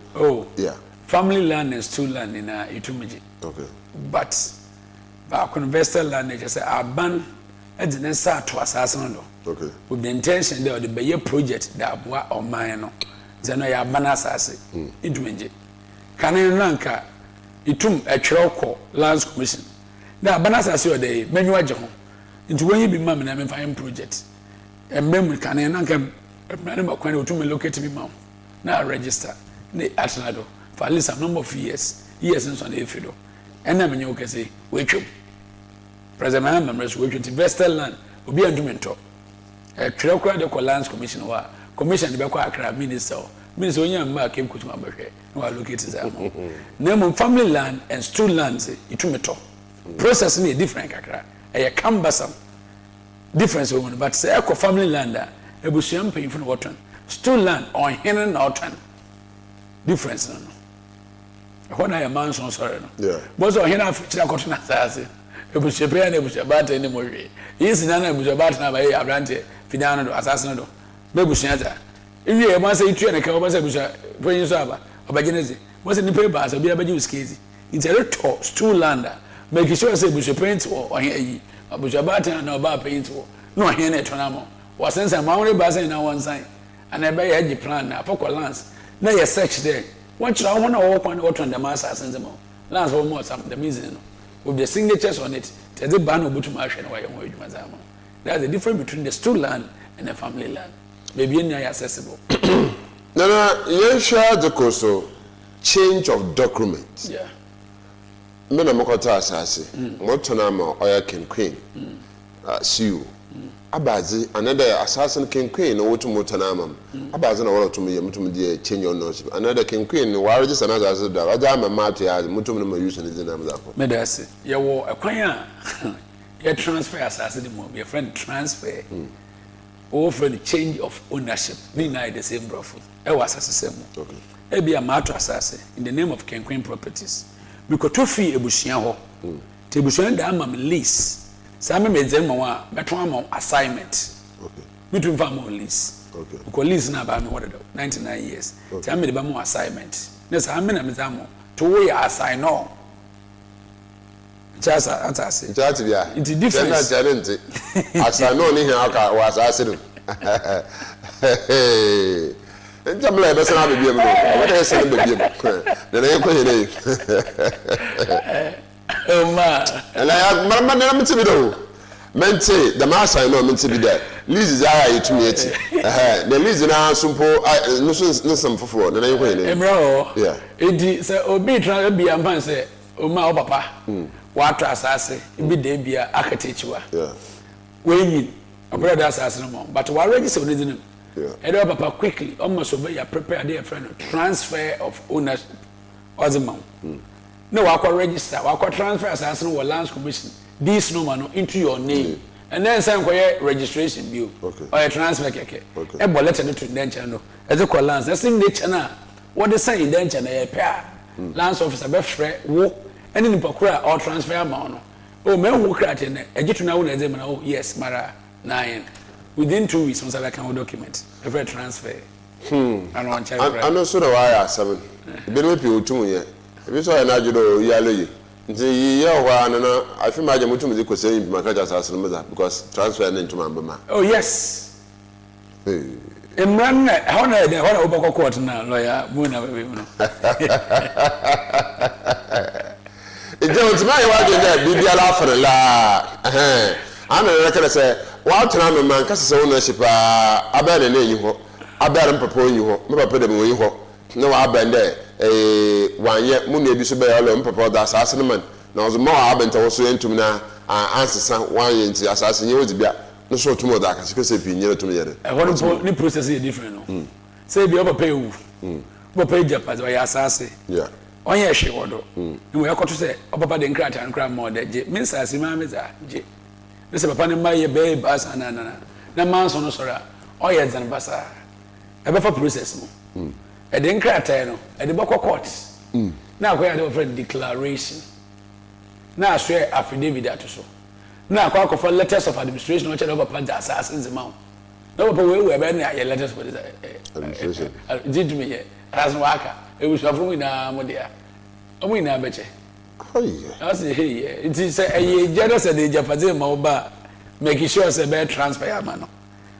yeah family land and stool land na itumji okay but ba investor land nature say aban edine sa to asase no okay with the intention that the be project that aboa oman no zeno ya abana asase itumji kanen nanka itum etwereko lands commission na abana asase o dey menyu age ho nti won bi mam na me fine project embem kanen nanka na makwan otum locate bi mam na register na atlado for at least a number of years nso na efido ena menye okese wetwem president members wetwem investor land obi andumento etwereko de lands commission wa commission de be kwa akra minister onya ma kem kutuma behwe na wa locate za mo na mo family land and stool lands itumeto process ni different kakra cumbersome difference woman but say eco family land ebusuam pay for water stool land on hen na otan difference no when I am man so sorry no yeah bozo hen afchira koto na sase ebusuapea na ebusuabata ni mo hwe yisi na ebusuabata na ba ye abrante fidano do asase no do bebusuata if you want say itu na ka oba say busua poyin so aba obagenezi mo say nipa ba so bia baji uskezi intelectual stool land make sure say busua paint or yi busua bata na oba paint no hen na etona mo wa sense ma won ba say na one sign and e be ye plan na for lands na ye search there one chira ho na wo kwan what on the master sense mo lands for more some the meaning no with the signatures on it te the ban obutum ahwe na wa ye mo adwuma za mo that's the difference between the stool land and the family land maybe any accessible no you share the course change of document yeah me na mokota asase mo tona ma oya king queen siu abazi another assassin king queen no wotu motona ma abazi na wala tum ye mutum die change ownership another king queen wa register na asase da waja ma matu ya mutum no ma use ne dinam za ko me da se ye wo akwan a ye transfer asase de mo be friend transfer or for the change of ownership ni na the same brofo e was asase mo okay e bia ma to asase in the name of king queen properties because to fi ebusua ho te ebusua da am lease some me zen mo beto am assignment okay between farm lease okay because lease na ba me what 99 years te am me ba mo assignment na sa me na me zamo to we assign no chasa atase chati bia it's different na challenge assign no ni hin aka wa asase no Njamla ebe sana bebie mu o de sana bebie mu na ye ko hele ma ela ya marama na mtibi do mente the master no mtibi da lease za ya yitumi eti the lease na sumpo no some foforo na ye ko hele emro yeah edi se obi tran bia mpan se o ma o papa wa to asase bi de bia akatechiwa yeah wenyin operate asase no mo but wa register on edin yeah edo papa quickly almost obey ya prepare their friend transfer of ownership ozimam no wa ko register wa ko transfer asase no lands commission this no man into your name and then say ko registration bill okay or transfer keke okay e bo letter no to den channel e dey ko lands that's in the channel what they say in den channel e pair lands officer be free wo any nipa kura or transfer amount no oh me wo kra te ne ejitu na wo na ezem na oh yes mara 9 within 2 weeks once I can document every transfer and on check I know so the wire 7 be no pi otum ye be so na ajudo yaloye nti ye ho no afi ma je mutum ze kwese yin ma kaja asase no meza because transfer na ntuma mbama oh yes Imran how na de how obako court na lawyer mu na be no ije ntuma ye wa de na bibia la for la ana na kala say wa tuna me man kasa say ownership abere na yi ho abere mpapa yi ho me papa de me yi ho na wa abende wanye mu na ebi so be yalo mpapa da asase no man na ozo ma wa abenta wo so entum na ansesa wanye nti asase nye wodi bia no so tumo da akase kese pi nyere tum yere ni process is different no say bi papa ewu papa japas wa asase yeah onye hwe wodo ni mo yakoto say papa de nkrata nkra ma de je min sase ma me za je ne se papa ne ma ye be basa na man so no sora oye zan basa e be fa process mo e de nkrata no e de bako court na akwa ya friend declaration na share affidavit that so na akwa for letters of administration which over plant assassins amount no papa we be na letters for this administration did me here as waka e we suffer na mo dia o mo na beche I say hey it is a jealous de Japanese ma oba make sure say be transfer ya man no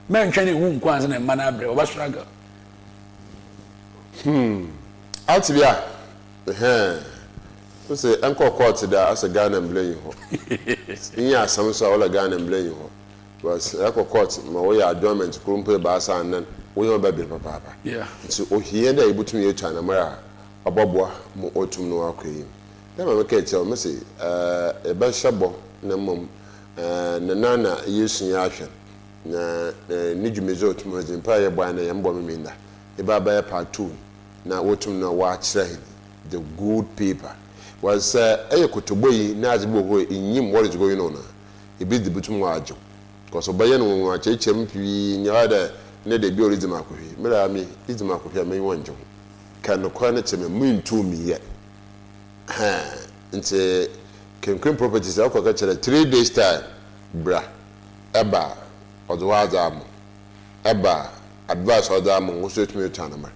men twene hu nkwan na man abre oba struggle Altibia so say enko court da as a Ghana blame ho iya asam so all Ghana blame ho was enko court ma we adjournment kurumpe ba asa nan we oba bi papa yeah so ohie na ebutumi etu na mara oboboa mo otum no akoyi na ma make tell me say e ba shabo na mom na nana yesu ya ahwe na ni dwumezo otum azimpa ye bwa na ye mbo meminda e ba ba part 2 na wotum na wa kire the good paper was kotoboyi na azibo ho enyim what is going on e be the butum wa ajo because obaye no wa chechem pi nyaada ne de bi orizim akohwe mera mi izim akohwe me wonjo kan no kwa na cheme muntu mi ye nti Kemkrim properties akwa kire 3 days time bra eba odowaza am eba advice odam wo so tumi tanama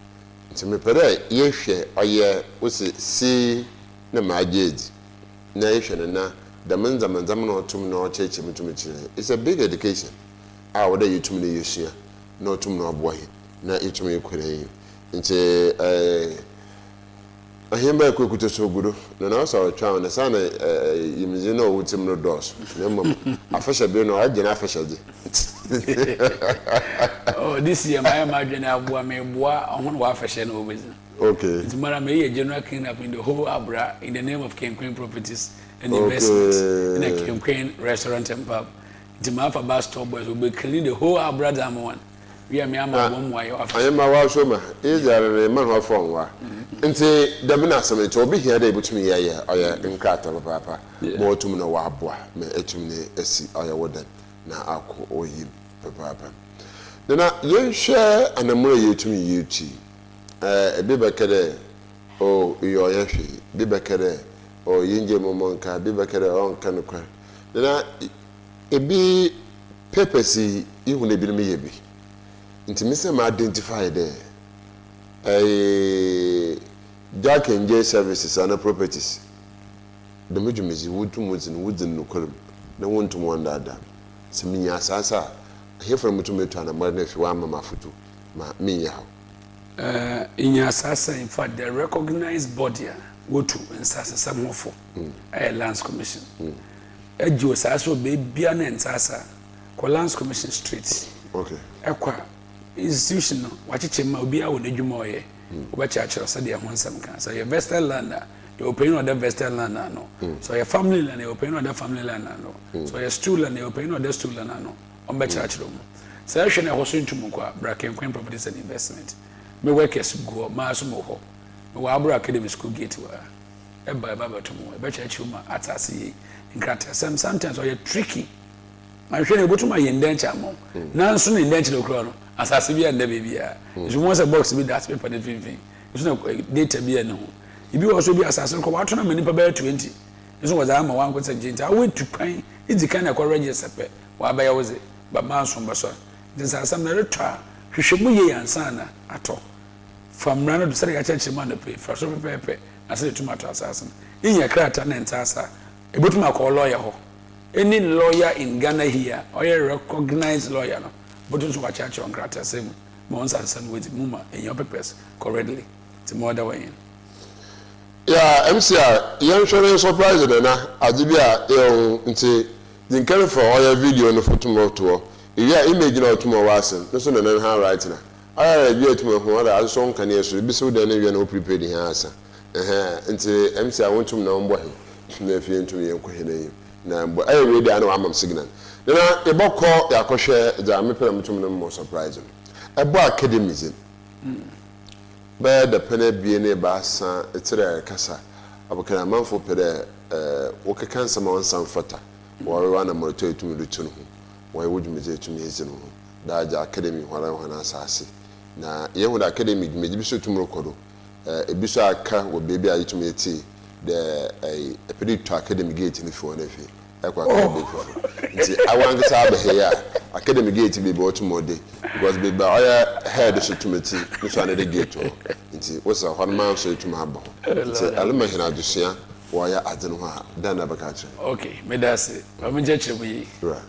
nti me pere ye hwe oye wo si na maajeji na ye hwe na da manzam na otum na ocheche mutum chire it's a big education whether you tum na yesua na otum na oboye na itum yekwere nti ahemba ekokuto so gudo na so twa na sana yimzi na owutim no dos na mom afasha bi no agye na afasha je oh this year my imagine abua me boa ohun wa afasha na obezi okay it's mara me general cleanup in the whole Abra in the name of Kemkrim Properties and Investments in a Kemkrim restaurant and pub the mafa bus stop boys will be cleaning the whole Abra dam one we are me am one why I am wa so ma is there man ho from wa nti da me na asem nti obi hia da ebutumi ye oya nkrata papa mo otum na wa aboa me etum ne esi oya wodan na akọ oyim papa na yenhwe anamura yetumi yechi ebe bekere o yo yehwe be bekere o yinje momonka be bekere on kanukwa na ebi purpose ihu na bi me yebi nti me say ma identify there Jack and J services and properties the majumezi wudin no kolum na wontum wanda da se minya asasa here from mutumetu na mara na fi wa mama futu ma minya inya asasa in fact the recognized body wotu nsasa samofo lands commission ejo saso be bia na nsasa ko lands commission street okay ekwa institution no wachiche ma obi a wo n'adwuma oye obachaachiro se de honsam kan so your vested land you open other vested land no so your family land you open other family land no so your stool land you open other stool land no obachaachiro mo so ehwe na hoso ntum kwa Kemkrim Properties and Investment me workers go ma so mo ho me wa Abra Academy School gate wa eba to mo obachaachiro ma atase yi nkrata sometimes or you tricky I shouldn't go to my indenture mo na nso na indenture okro no asase bia nda bia so once a box be that paper the thing it's no data bia no ibi also be asase ko wato na mani pa ba 20 so was am one kwese jinta I went to pan it kind of register pe wa ba ya woze ba ma nso ba so this asam na retwa hwehwemu ye ansana ato from rano do sare ya cheche man pe for so pepe asase tomato asase inya krata na ntasa ebotuma ko lawyer ho any lawyer in Ghana here or a recognized lawyer no but also watch on grata same months and some with muma in your papers correctly to more other way yeah MCR young showing surprise na adibia nti the carry for all video no photo moto yeah image na otumo wasen no so na ha right na ara bi otumo ho ara so nka na yeso bi so da na wi na prepared ha asa nti MCR wontum na mbo he na fie ntum ye nkɔ he na na mbo ay ready ana amam signal na ebokọ yakohwe da mepere mutum no mo surprise ebo academies ba da pene bie ne ba sa etere kasa abokana manfo pere wo kekansa ma wonsan fata wo wa na moto etum do tunu wo wodumeze etum yezi no da ja academy hwara hwana asase na yehu da academy meji bi so tum rokodo ebi so aka wo baby a yitumi eti the epidito academy gate ni fo na fi ekwa ka be fo nti awan sa ba he ya academy gate be bo tumode because be ba oya head so tumeti no so na the gate nti wo sa hon man so tuma abo nti alama hina adusua wo ya adeno ha dan na baka che okay me dase ba me je mu yi right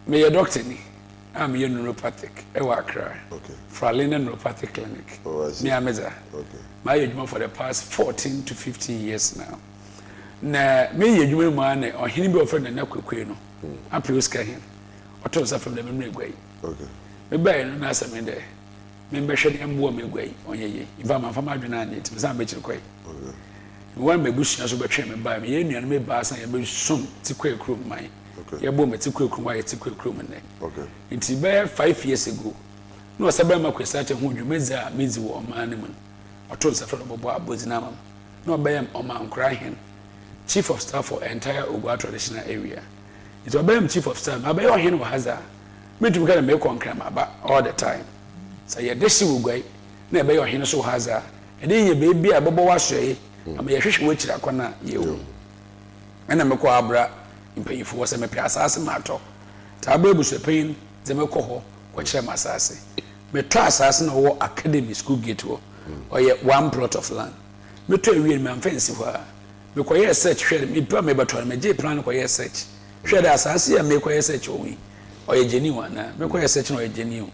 me ye doctor ni I'm a neuropathic. KRAH. Okay. Fralina Neuropathic Clinic. Oh, I see. Miameza. Okay. My age for the past 14 to 15 years now. Na me ye man or him be friend na kwekwe no. Apriuska him. Oto sa from the memory gwai. Okay. Me buy no na some there. Me be hwede embo me gwai onye ye. Ifa ma fama adwena na etim sa be chirkwai. Okay. One me bushia so be twe me buy me ye nuan me ba san ye be sum ti kwekru man. Okay. Ya bo me ti kwekru wa ye ti kwekru me ne. Okay. It's about 5 years ago. No, Sabama Questata who you meza mizi or man. Or told Safra Bobo Bozinamam. No, Bayam Oman KRAH, Chief of Staff for entire Oguaa traditional area. It's a Bayam Chief of Staff. I bay him has a me to get a make on camera about all the time. So your desi will go, never your hen so has a, and then your baby a Bobo was say, I'm a fish which I can't you. And I'm a quabra in paying for some piazza matter. Tabu se pain ze mekoho ko kire masase me to asase na wo academy school gate wo oye one plot of land me to ewie me amfensi ho a me ko ye search hwede me pa me bato me je plan ko ye search hwede asase ya me ko ye search owi oye genuine na me ko ye search na oye genuine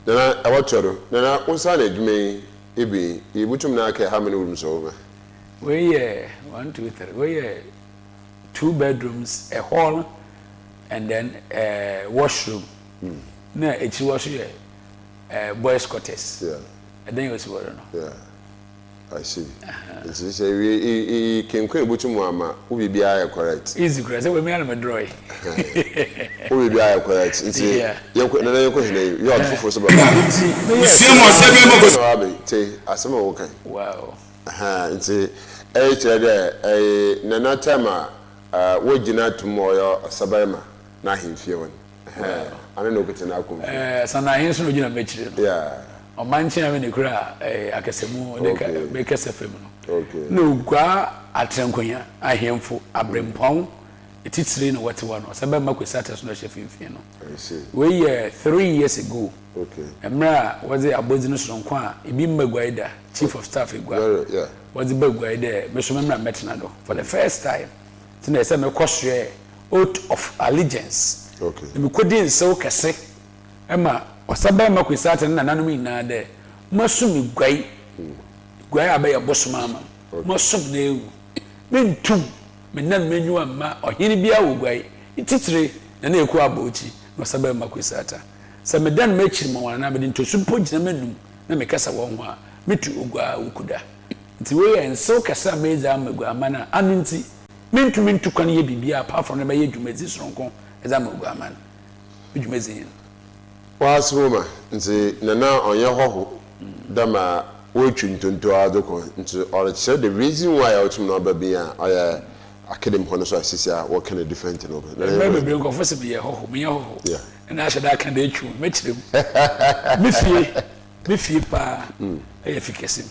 na awatoro na unsa na dwume ebi ibutum na aka how many rooms over we 1 2 3 we 2 bedrooms a hall and then washroom. Na echi wash boys quarters. Yeah. And then you was what no. Yeah. I see. It's say we can quite butu mu ama we be correct. Easy correct. So we me am draw. We be correct. It's yeah. You na na you ko hina you are fufu so ba. See mo se be mo go abi te asema wo kan. Wow. It's chere there na na time we gina tumoyo sabaima na himfie won ana no kete na akom sana hinso no gina mechire no yeah o manchi na me kura akasemu de ka be kase fem no okay no gwa atrenkonya ahemfo abrempon etitire no wate wa no sabaima kwesata so no hwefimfie no I see we 3 years ago okay emra was the abodi no soronko a ebi mbagwaida chief of staff egwa yeah was the bagwaida me so memra metna do for the first time tina say me kwoswe oath of allegiance. Okay. Me kodin so kese. Ema osaba ma kwesata na nanom ina de. Masumi gwai. Gwai abaye bosoma ama. Masum na ewu. Mentum. Me nan menyu ama ohini bia wo gwai. Ititire na na eku abochi. No osaba ma kwesata. Sa me dan mechiri mo wana me ntosu pogina menum na me kasa wo ho a metu ogwa ukuda. Nti we en so kasa meza amagwa amana anunti mintu kwan ye bibia apart from na ye dwumezi soronko eza ma OGUAAMAN dwumezi yin wasoma nti nana onye hoho dama wetu ntonto adoko nti all the reason why I otum no babia oya academy hono so asisia what kind of different no na be nko fose be ye hoho me ye hoho yeah na ashada kan da echu mechirem me fie pa e efikesim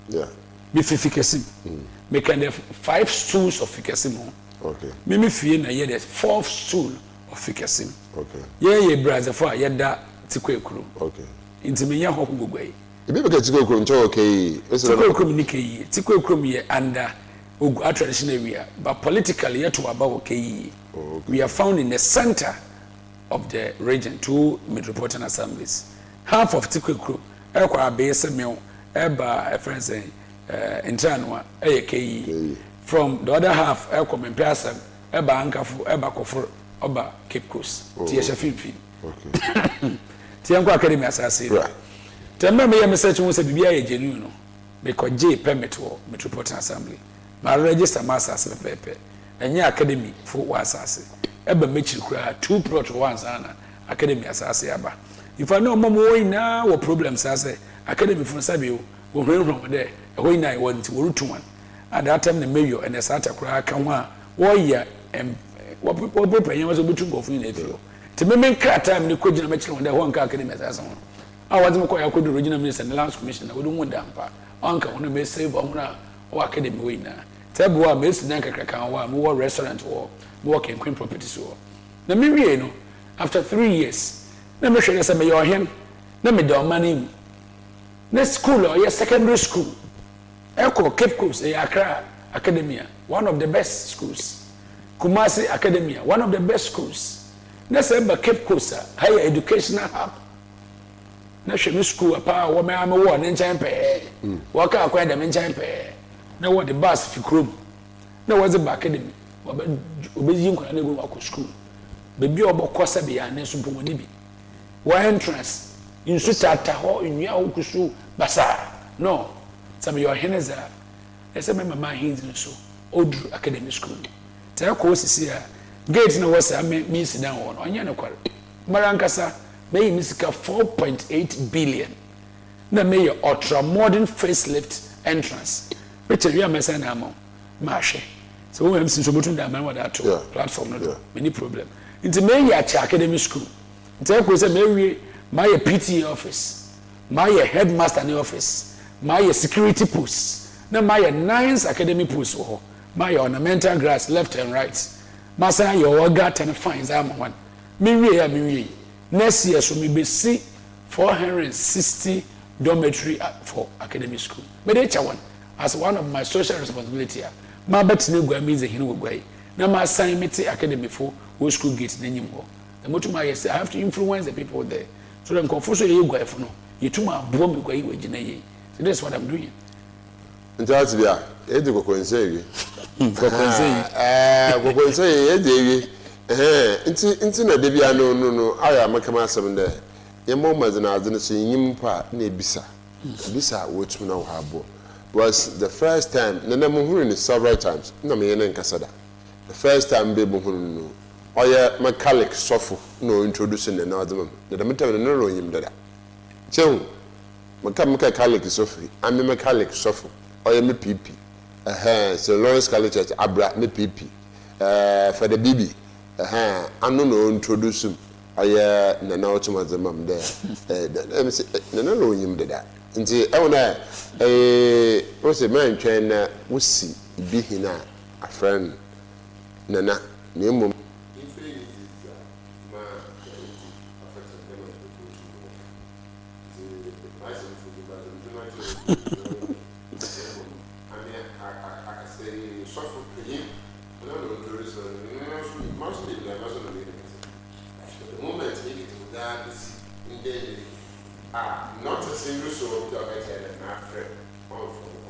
yeah me fikesim me can have 5 stools of fikesim okay me fie na ye the 4th stool of fikesim okay ye brother for ye da tikwekuru okay inti me ye hoho gogwai ibe be tikwekuru nto okay tikwekuru ni kai tikwekuru ye under Oguaa traditional area but politically yet to about okay we are found in the center of the region 2 metropolitan assemblies half of tikwekuru ekwa abese me eba a friend say internwa KE from the other half Mempiasa eba ankafo eba kofo oba Cape Coast tie shafimfi okay tie nko academy asase tembe me yem search mo se bibia ye genuine no me ko J permit wo metropolitan assembly ma register masters pepe enye academy fo wa asase eba mechiri kura 2 plot once ana academy asase aba if I know mama ina wo problems asase academy fo sabe wo hwenhwen de ho ina wo nti wo rutu one at that time the mayor and the sata kura kan ho a wo ya wo prepare yam so betu go fun na efio te me men kra time ni ko gina mechiri won de ho nka academy asase ho was the original minister and the last commissioner. We don't want damper. Uncle, when we save on our academy winner. Tell me, Miss Nanka, more restaurant or work in Queen Properties or. The Miriano, after 3 years, let me show you some of your him. Let me do money. Next school or your secondary school. Echo Cape Coast, KRAH Academia, one of the best schools. Kumasi Academia, one of the best schools. Next ever Cape Coast, higher educational hub. National school, a power woman, I'm a one in Champe. Walk out quite them in Champe. Now what the bus for crew. Now was the academy. Obeying can go to school. Baby or Bocosa be an answer to Monibi. Why entrance? In Sutata, in Yakusu, Basa. No. Some of your hennes are. As I remember my hands and so. Old academic school. Tell courses here. Gates no was I me sit down on Yanako. Marancasa may miss 4.8 billion. Na may your ultra modern facelift entrance. Which we are messing among Marshe. So we have seen so much that man that platform no many problem. Into may at academic school. Tell course may my PT office, my headmaster office, my security post. Na my 9th academic post or my ornamental grass left and right. Masa your got and fines am one. Me next year so me be see 460 dormitory for academic school. But each one as one of my social responsibility. My bet no go means the hinu go. Na my assignment academy for wo school gate na nyimho. The motu my say I have to influence the people there. So them confusion you go for no. You too ma bomb go yi we gina yi. So that's what I'm doing. Ntaati bia edi ko konsei ko konsei edi nti na de bia no aya makama asem de ye mo mazina azene so nyimpa na ebisa wotu na wo habo was the first time na mo huru ni several times na me yene nkasada the first time be bo huru no oya mechanic sofo no introduce na adem na de metam na ro yim dada chewu mechanic sofo am mechanic sofo oya me pp so Lawrence College Church abra me pp for the bibi anu no introduce oya na na otumazem am there me say na ro yim dada nti ewona wo se man twen na wosi bi hina a friend nana na emom not a single soul that I tell my friend.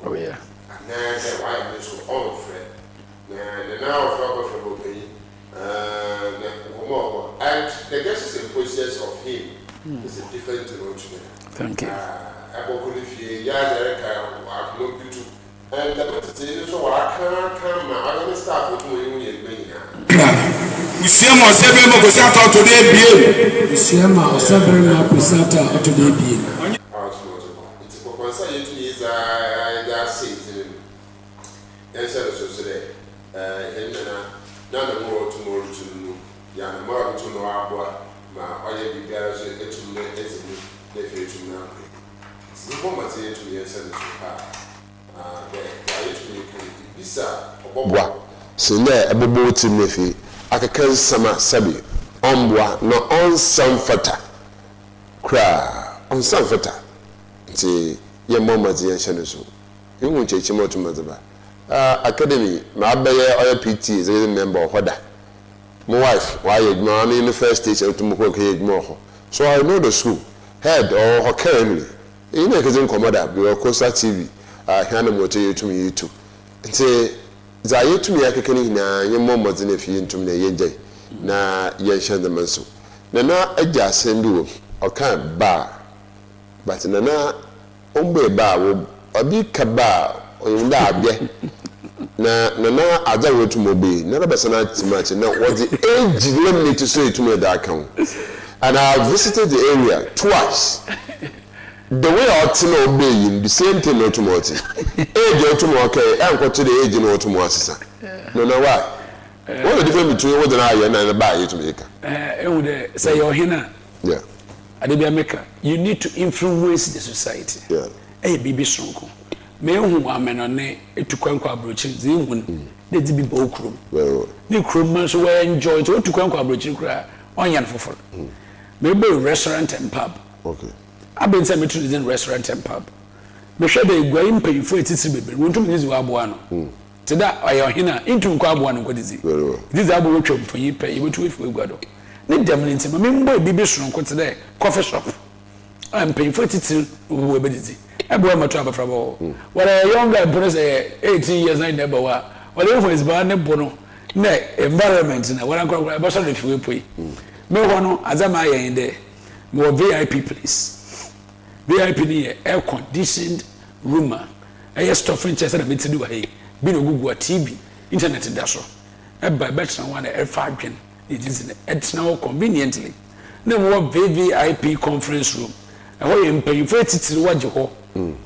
Oh yeah. And now why I'm so all friend. Now for obey. And the guest is a process of him. It's a different to Thank you. I will if you are no good to. And the so I can't come. I don't start with you. Usiama osebe mo kusata otoday biem. Usiama osebe mo kusata otoday biem. It's for concern you to is I say and so today. None more tomorrow to know. Yana more to know our oya be there so to me as the future now. It's the moment to me and send bisa bwa sene ebobo timnefi akaka sama sabi ombwa no onsamfata KRAH onsamfata nti ye momazi ye shane so yungu chechi motumazaba academy ma abaye oya PT is a member of hoda my wife why you in the first stage to moko ke yegmo so I know the school head or her currently you know kazin komoda bi okosa TV hana moto yetum yitu nti za yetum yakekeni na yemmo modine fi ntum na yegye na yenhye the manso na agya asem bi wo oka ba but na ombe ba wo obi ka ba oyunda abye na aza wetum obi na rabasa na timachi na what the age limit to say to me that account and I visited the area twice. The way I tell obeying the same thing not to multi. Age to okay, and go to the age no to Mossisa. No, why? What the difference between what I and I buy you to make? Say your hina. Yeah. adebia meka you need to influence the society bibi sonko me hu ameno ne etukwankwa abrochi zi hu ne di bibo okrum ne krum man so we enjoy to etukwankwa abrochi kra onyan foforo me be restaurant and pub abin say me to the restaurant and pub me hwe be igwa impanyfo etiti bebe wontum nizi wa abo ano teda ayo hina intu nkwa abo ano kwadizi dizi abo wotwa mfanyi pe yebetu efu egwa do ne demonenti ma me mbo bibi sonko teda coffee shop am paying for it we be dizi ebe ma to abafra bo wala younger person say 18 years na neighbor wa wala influence ba ne bono na environment na wala kwa ba so refi we poi me hono azama yen de mo VIP place VIP ni air conditioned room air stuffing chest na metidi wa hey bi no gugu TV internet da so e ba betra one e fa adwen it is it's now conveniently na mo VIP conference room ho ye mpanyfo etitiri waje ho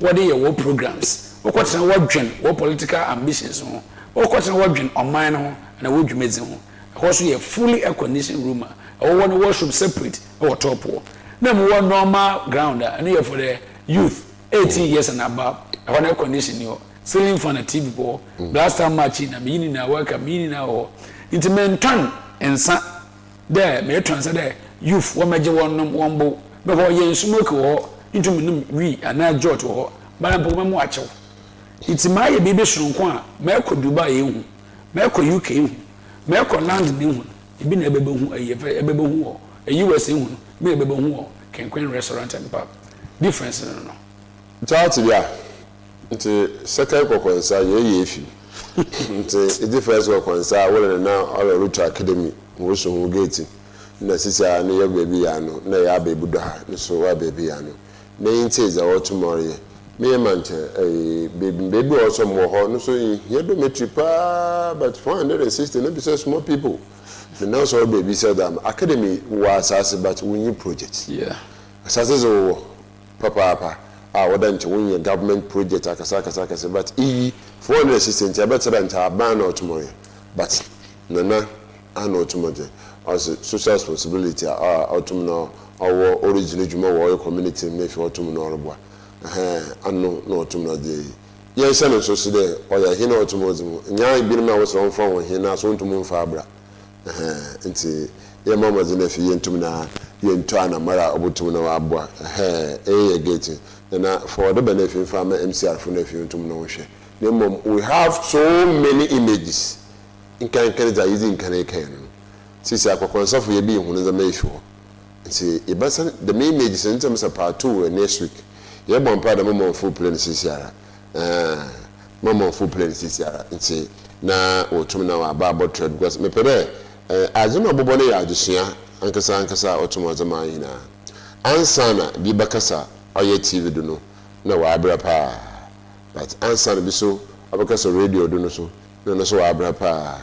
wode ye wo programs okotena wadwen wo political ambitions ho okotena wadwen oman ho na wodwumezi ho so ye fully air conditioned room o won washroom separate o top ho na mo normal ground and here for the youth 18 years and above on air conditioning yo ceiling fan and TV bo last time match na mini na work mini na ho intimentan ensa there me transfer there youth wo meje won bo because yen smoke wo into minum wi ana jot wo ba na pokoma mu achew iti ma ye bibi sonko a me ko Dubai hu me ko UK hu me ko land ni hu ibi na ebebe hu ebebe hu wo US hu me ebebe hu wo kenkwen restaurant and pub difference no chat bia nti second kokonsa ye efi nti difference kokonsa wole na all root academy wo so hu gate na sisa na ye baby ya no na ya ABDULLAH no so wa baby ya no na intiza what tomorrow me mante baby also mo ho no so here dormitory pa but 460 no be so small people the now so baby said academy was as but we need projects asase zo papa wadanche we government project akasa but 460 ya better than ta ban or tomorrow but nana ano tomorrow as social responsibility autumn our original juma wo community me fi autumn no robo ano no autumn no dey yes and so so there oya hina autumn ozimo nya bi na wo so fon wo hina so ntum mfa abra nti ye mama zina fi yentum na yentu ana mara obutum na wa aboa ye gate na for the benefit from MCR for na fi yentum na wo hwe na mom we have so many images in kan that using kan sisi akwakonsafu ye bi hunu za mefi ho nti ibasa the main images in terms of part 2 next week ye bon pa da mom full plan sisi ara mom full plan sisi ara nti na otum na wa ba botred because me pere azuma bobo ne ya adusua ankasa otum zama ina ansana bi bakasa oye TV do no na wa abra pa but ansana bi so abakasa radio do no so no so wa abra pa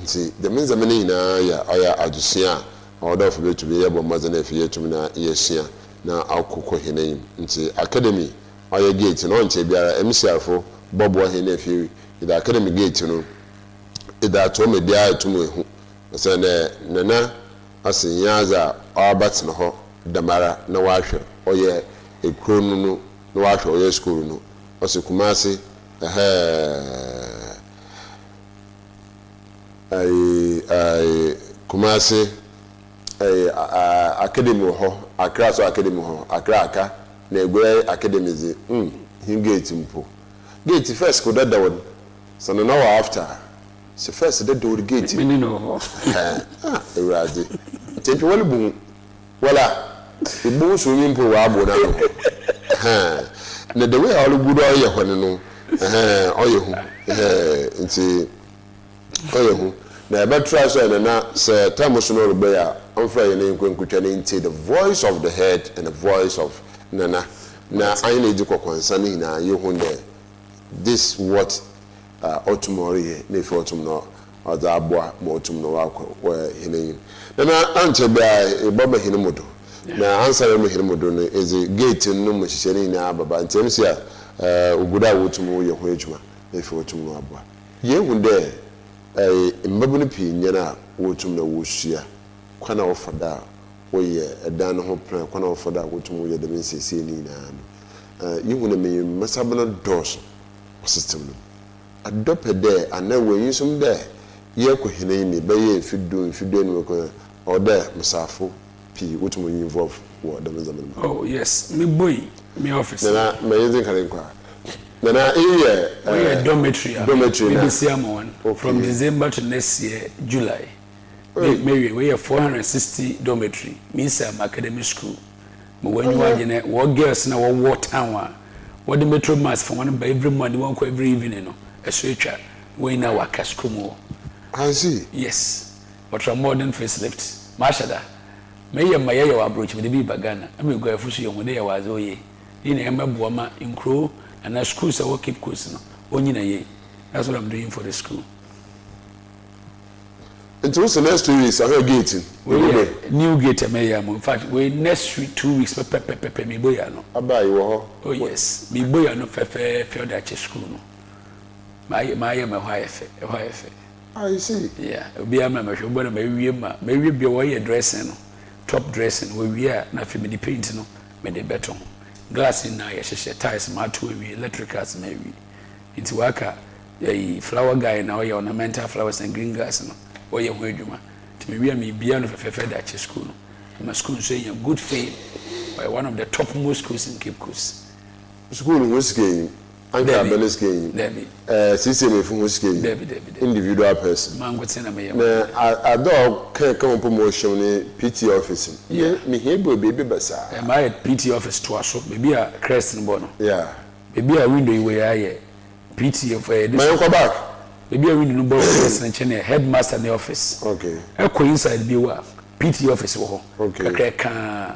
nti the means the many na ya oya adusua order for to be able mazana fi yetum na yesia na akukọ henan nti academy oya gate no nche biara MCR fo bobo henan fi the academy gate no ida to me bia etum ehu se na nana asenyaza abat no ho damara na wahwe oye ekro no na wahwe oye school no osekumase Kumasi academy ho Accra so academy ho Accra aka na egwe academy zi him gate mpo gate first ko dada won so no after so first the door gate mini no ho ewrade tempi wale bu wala ibu so nyimpo wa abo na no na the way all good oye ho no oye hu nti oye hu na ebe try so na say time so no be ya onfra ye na nkwankutwa na nti the voice of the head and the voice of nana na I need to concern na ye hu there this what autumn ye na fi autumn no oda aboa mo autumn no wa hinan na ante be e baba hinamudo na answer mo hinamudo no is gate no mo hihye na baba ntem sia oguda wotum ye ho adwuma na fi autumn no aboa ye hu there mbabu no pi nyana wotum na wosua kwana ofada woyɛ ɛdan no ho plan kwana wofɔ da wotum woyɛ dɛm nsiesie ni na no yihu na me masabana dɔso system no adɔpɛ dɛ ana wɔyi som dɛ yɛ kɔ hene ni bɛyɛ mfido no kɔ ɔdɛ musafo pii wotum yi involve wɔ dɛm zaman mu. Oh yes, me boy me office na me yɛn kare kwa na we dormitory na this year one from December to next year July. Maybe we have 460 dormitory means academic school. But when you are in what girls now what town what the metro mass for one by every month one every evening no a switcher we now work as school. I see. Yes, but from modern facelift mashada may my approach with the be bagana I mean go for you when they was oh ye in a mabwama in crow and a school so keep course no only na ye. That's what I'm doing for the school. Into the next 2 weeks, I heard gating. New gate, in fact, we next 2 weeks, me boyano. Oh, yes, me boyano, fair Dutch school. My wife. I see. Yeah, be a member, but maybe be away dressing, top dressing, where we are, nothing with the paint, no, made a better. Glass in now, ties, my 2 electricals, maybe. It's worker, a flower guy now, your ornamental flowers and green grass, no. Or your wejuma to me beyond of a fair Dutch school. My school saying a good fame by one of the topmost schools in Cape Coast. School was game, and Cabernet game. System from whiskey, individual person. A dog can't come promotion PT office. Yeah, me here, baby Bassa. Am I at PT office to us? Maybe a crest and bono. Yeah, maybe a window where I PT of a my back. Maybe a window president and headmaster in the office. Okay. I coincide be what PT office. Okay.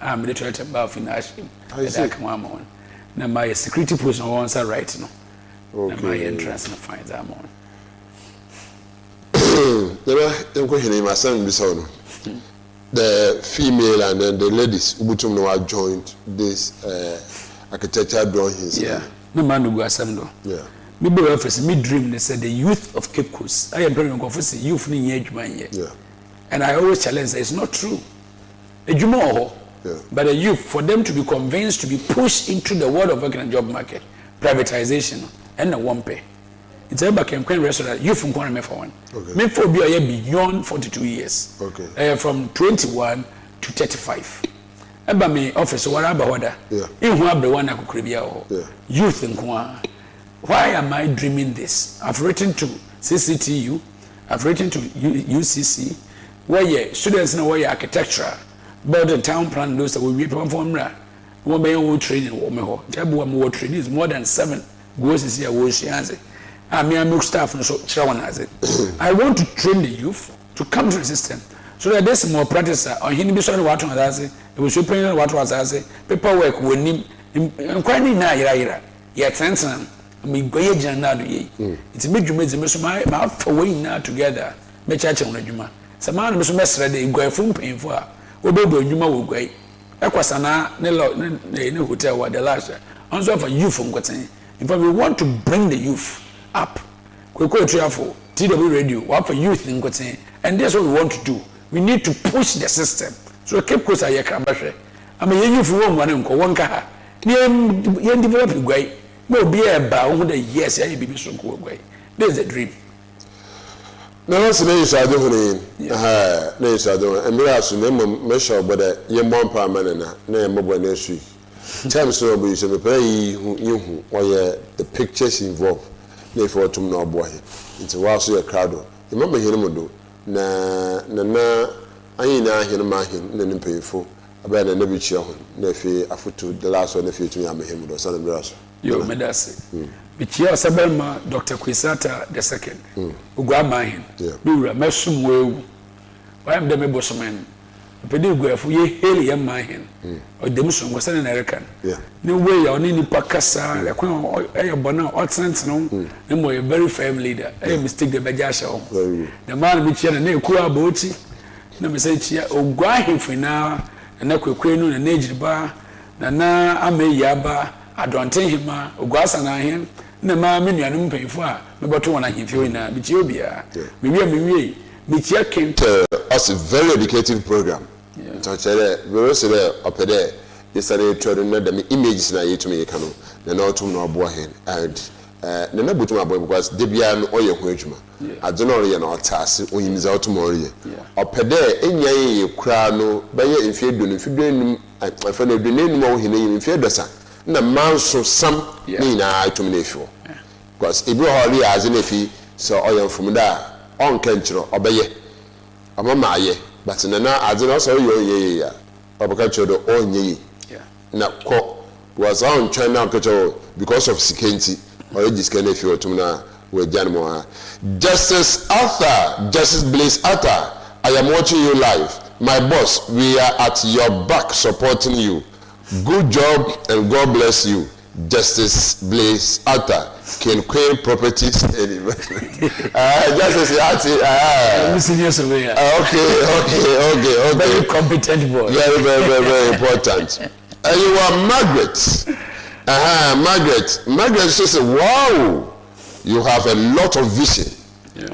I'm the director of finance. I see. Now my security post on one side right now. Okay. My entrance and find that one. The female and then the ladies who have joined this architecture drawings. Yeah. No man who goes some. Yeah. Me be office me dream they said the youth of Cape Coast. I am very confused youth ni age man here. Yeah. And I always challenge it's not true. Yeah. But the youth for them to be convinced to be pushed into the world of work and job market, privatization and the one pay. It's a back and restaurant youth from Kwana for one. Okay. Me for be beyond 42 years. Okay. From 21 to 35. Eba me office whatever wada. Yeah. In who have the one I could create youth in Kwana. Why am I dreaming this? I've written to CCTU, I've written to UCC, where students know where architecture, but the town plan those that will be performed. One may own training, more training is more than 7 goes is here. I mean, I'm staff and so I want to train the youth to come to the system so that there's more practice on him. Be sorry what was I say, it was superior what was I say, paperwork when him quite na yet sense. Me go ye jana do ye it's me dwuma ze me so my for we na together me chache wona dwuma se ma no me so mesre de guafu mpemfo a obebo dwuma wo guai ekwasana ne hotel wa the last also for youth nkoten in fact we want to bring the youth up kweko triafo TW radio wa for youth nkoten and that's what we want to do. We need to push the system so Cape Coast aye krabahwe ama ye youth wo nwane nko wonka ha ye develop guai. No be about who the yes, I be so cool way. There's a dream. No, that's the name I do. Names I do. And we have to name measure, but a young one per man name mobile nursery. Time so we should pay you or the pictures involved. Therefore, to no boy. It's a while so a crowd. Remember him do. Na I ain't here my him, then painful. About a never cheer on. Nefi, I put to the last one if you to me, I'm him or son of Brass. Yo medase bichia sabelma Dr. Kwisata the second OGUAAMANHEN bi wura mesum wewu wayam de mebosomen pedi guafu ye heli ya manhen o dem so ngosane na rekan ne we ya oni nipa kasa le kwan e bona otent no ne mo a very firm leader e mistake the beja sha o the man bichia na eku aboti na me say chia OGUAAMANHEN fina na kwekwenu na nejiriba na ameyaba adonte hima OGUAAMANHEN na ma me nuanum mpanyfo a me boto wona himfio na bichia obia me wie me chia ken as a very educative program ntochere we say opede yesare tro no dem images na yetumi yekano na na otum na obo hen and na na butum abo because de bia no oye ho adwuma ade no ye na otase onyimiza otum oriye opede enyan ye kura no baye mfiedu no mfiedu afa na edu nenum o hen yin mfiedosa na manso sam ni na atum na efio because ebi holi as na fi so oye mfumda on kanchiro obeye amama aye but na ade no so ye ya obaka chodo onye na ko was on China because of security or just can if you to na we janmo Justice Blaise Arthur, I am watching you live. My boss, we are at your back supporting you. Good job and God bless you. Justice Blaise Arthur, Queen Properties and Investment. Justice Arthur. Okay. Very competent boy. Very important. You are Margaret. Margaret says, wow, you have a lot of vision.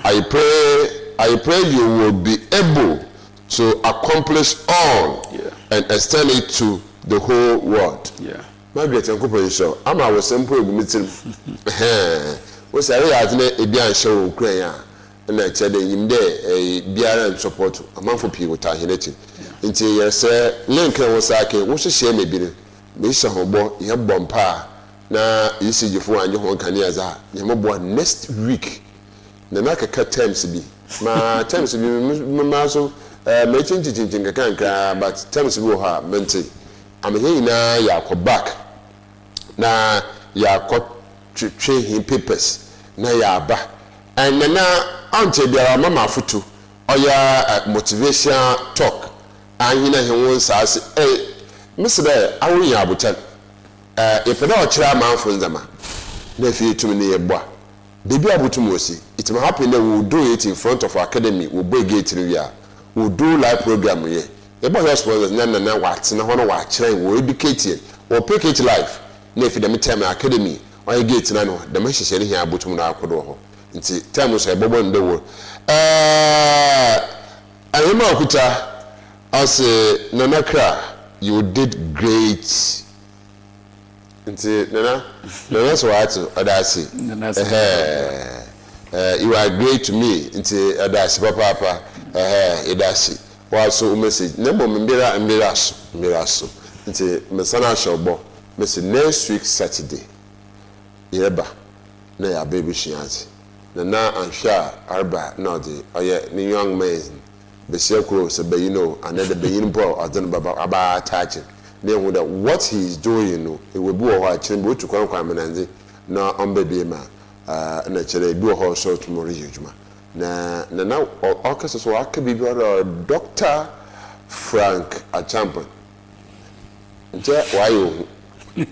I pray you will be able to accomplish all and extend it to the whole world. Margaret, I'm our simple meeting. What's a real Indian show Ukraine? And I tell him there a beer support a month for people tahineti. Until you say, Lincoln was like, what's a shame maybe? Mr. Hobo, you have bompa. Na you see your phone and your home can you next week. The Naka cut terms be. My terms be Maso, making teaching a canker, but terms will have mentally. I'm here now, ya go back. Na ya got train him papers. Na ya ba. And now, until there are mama futu, or ya motivation talk. And you know, he wants us, hey, Mr. I will yabutan. If I don't try my friends, nephew to me a boy. Baby Abutumusi, it may happen that we'll do it in front of our academy, we'll break it in the we'll do live program here. The boy responds, Nana, what's in a one watch, we'll educate you, or pick it live. Nephew, the midterm academy, or you get none, the message here Abutumuna Kodoho. It's time was a bubble in the world. I remember Kuta, I say, Nana KRAH, you did great. Nana so what odasi. You are great to me. Nti odasi papa edasi. Wa so message. Nemo mbira so. Nti mesana shobo. Message next week Saturday. Yeba. Na ya baby shianzi. Nana ansha arba no the oye ni young man. Besia kro se be you know another be you bro adon baba aba touching. That what he is doing, you know, it will be a while change to come and now on baby ma and actually do a whole sort tomorrow. Now, orchestra so I could be Dr. Frank a champion. Why you? No,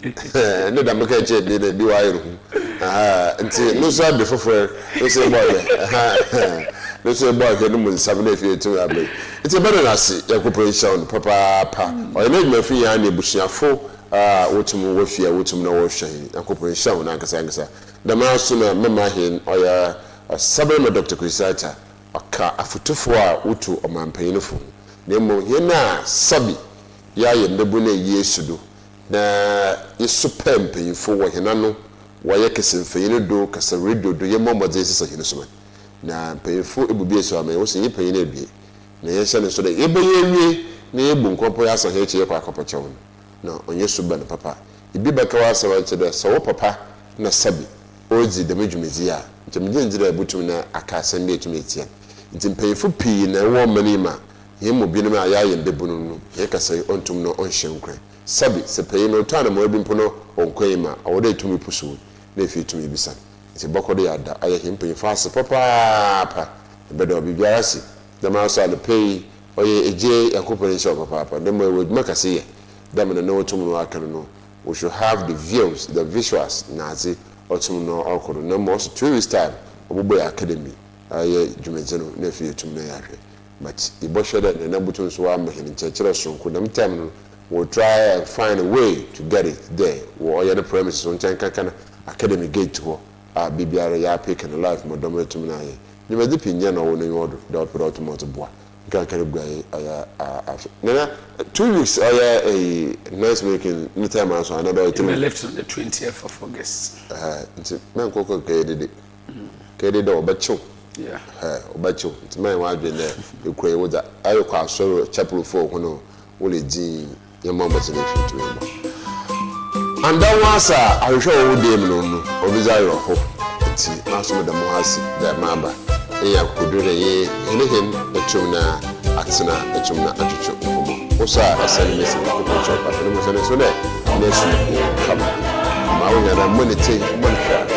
I'm not going to do I until no side before no say boy. No say boy can do 7 if you to me. It's a better as a corporation, papa, or you make free and bushia for Wotum Wofia, Wotum no washing, a corporation, Ankasangasa. The mouse sooner, Mamma Hen, or a suburb of Dr. Crisata, a car, a footufua, Utu, or man painful. Nemo, Yena, Sabi, Yay and the Bune years to do. Na is super painful, Henano, Wayakis for you do, Casarido, do your mama days as a innocent. Na painful, it would be so I may also pay a bit. Na yesha so the ebe na ebu nkopo ya so heche ye kwa kopocha won na onye suba na papa ibi beka wa so wache da so papa na sabi ozi de medwumezi a ntemje njira ebutum na akasa nde etumetia ntimpeyfu pii na wo mani ma ye mo bi na ya ye ndebunu no ye kasa ontum no onhyenkran sabi se peye no tana mo ebi mpo no onkwan ma awoda etumi pusu na efi etumi bisa nti bokode ya da aye hempeyfu ase papa bedo bibia ase the mouse on the pay or a J and corporation of papa. Then we would make a say, them in the no tomorrow. I can know. We should have the views, the visuals, Nazi, or tomorrow, or no more 2 weeks' time. Obo Academy. I Jumezeno, nephew to me. But the bush that the number 2 swam in church or so could them tell we'll try and find a way to get it there. Or other premises on Chankan Academy gate to BBR, ya pick and life, Madame Tumina. You may depend on your order, without automotive boy. can carry gray. Nana 2 weeks. A nice making me time also another. I left on the 20th of August. Man, Coco Kade, Kade or Bacho. Yeah. Bacho. It's my wife in there. You cray with that. I will call sorrow chapel for one. Only G. Your mama's in the future. And that was I will show you them or desire of hope. It's also the Mohasi, the Mamba. Eya kudure ye him the tuna atsena the tuna atucho. Osa asani mesi ko chop. But no so there. Next come. Ma we na money take money.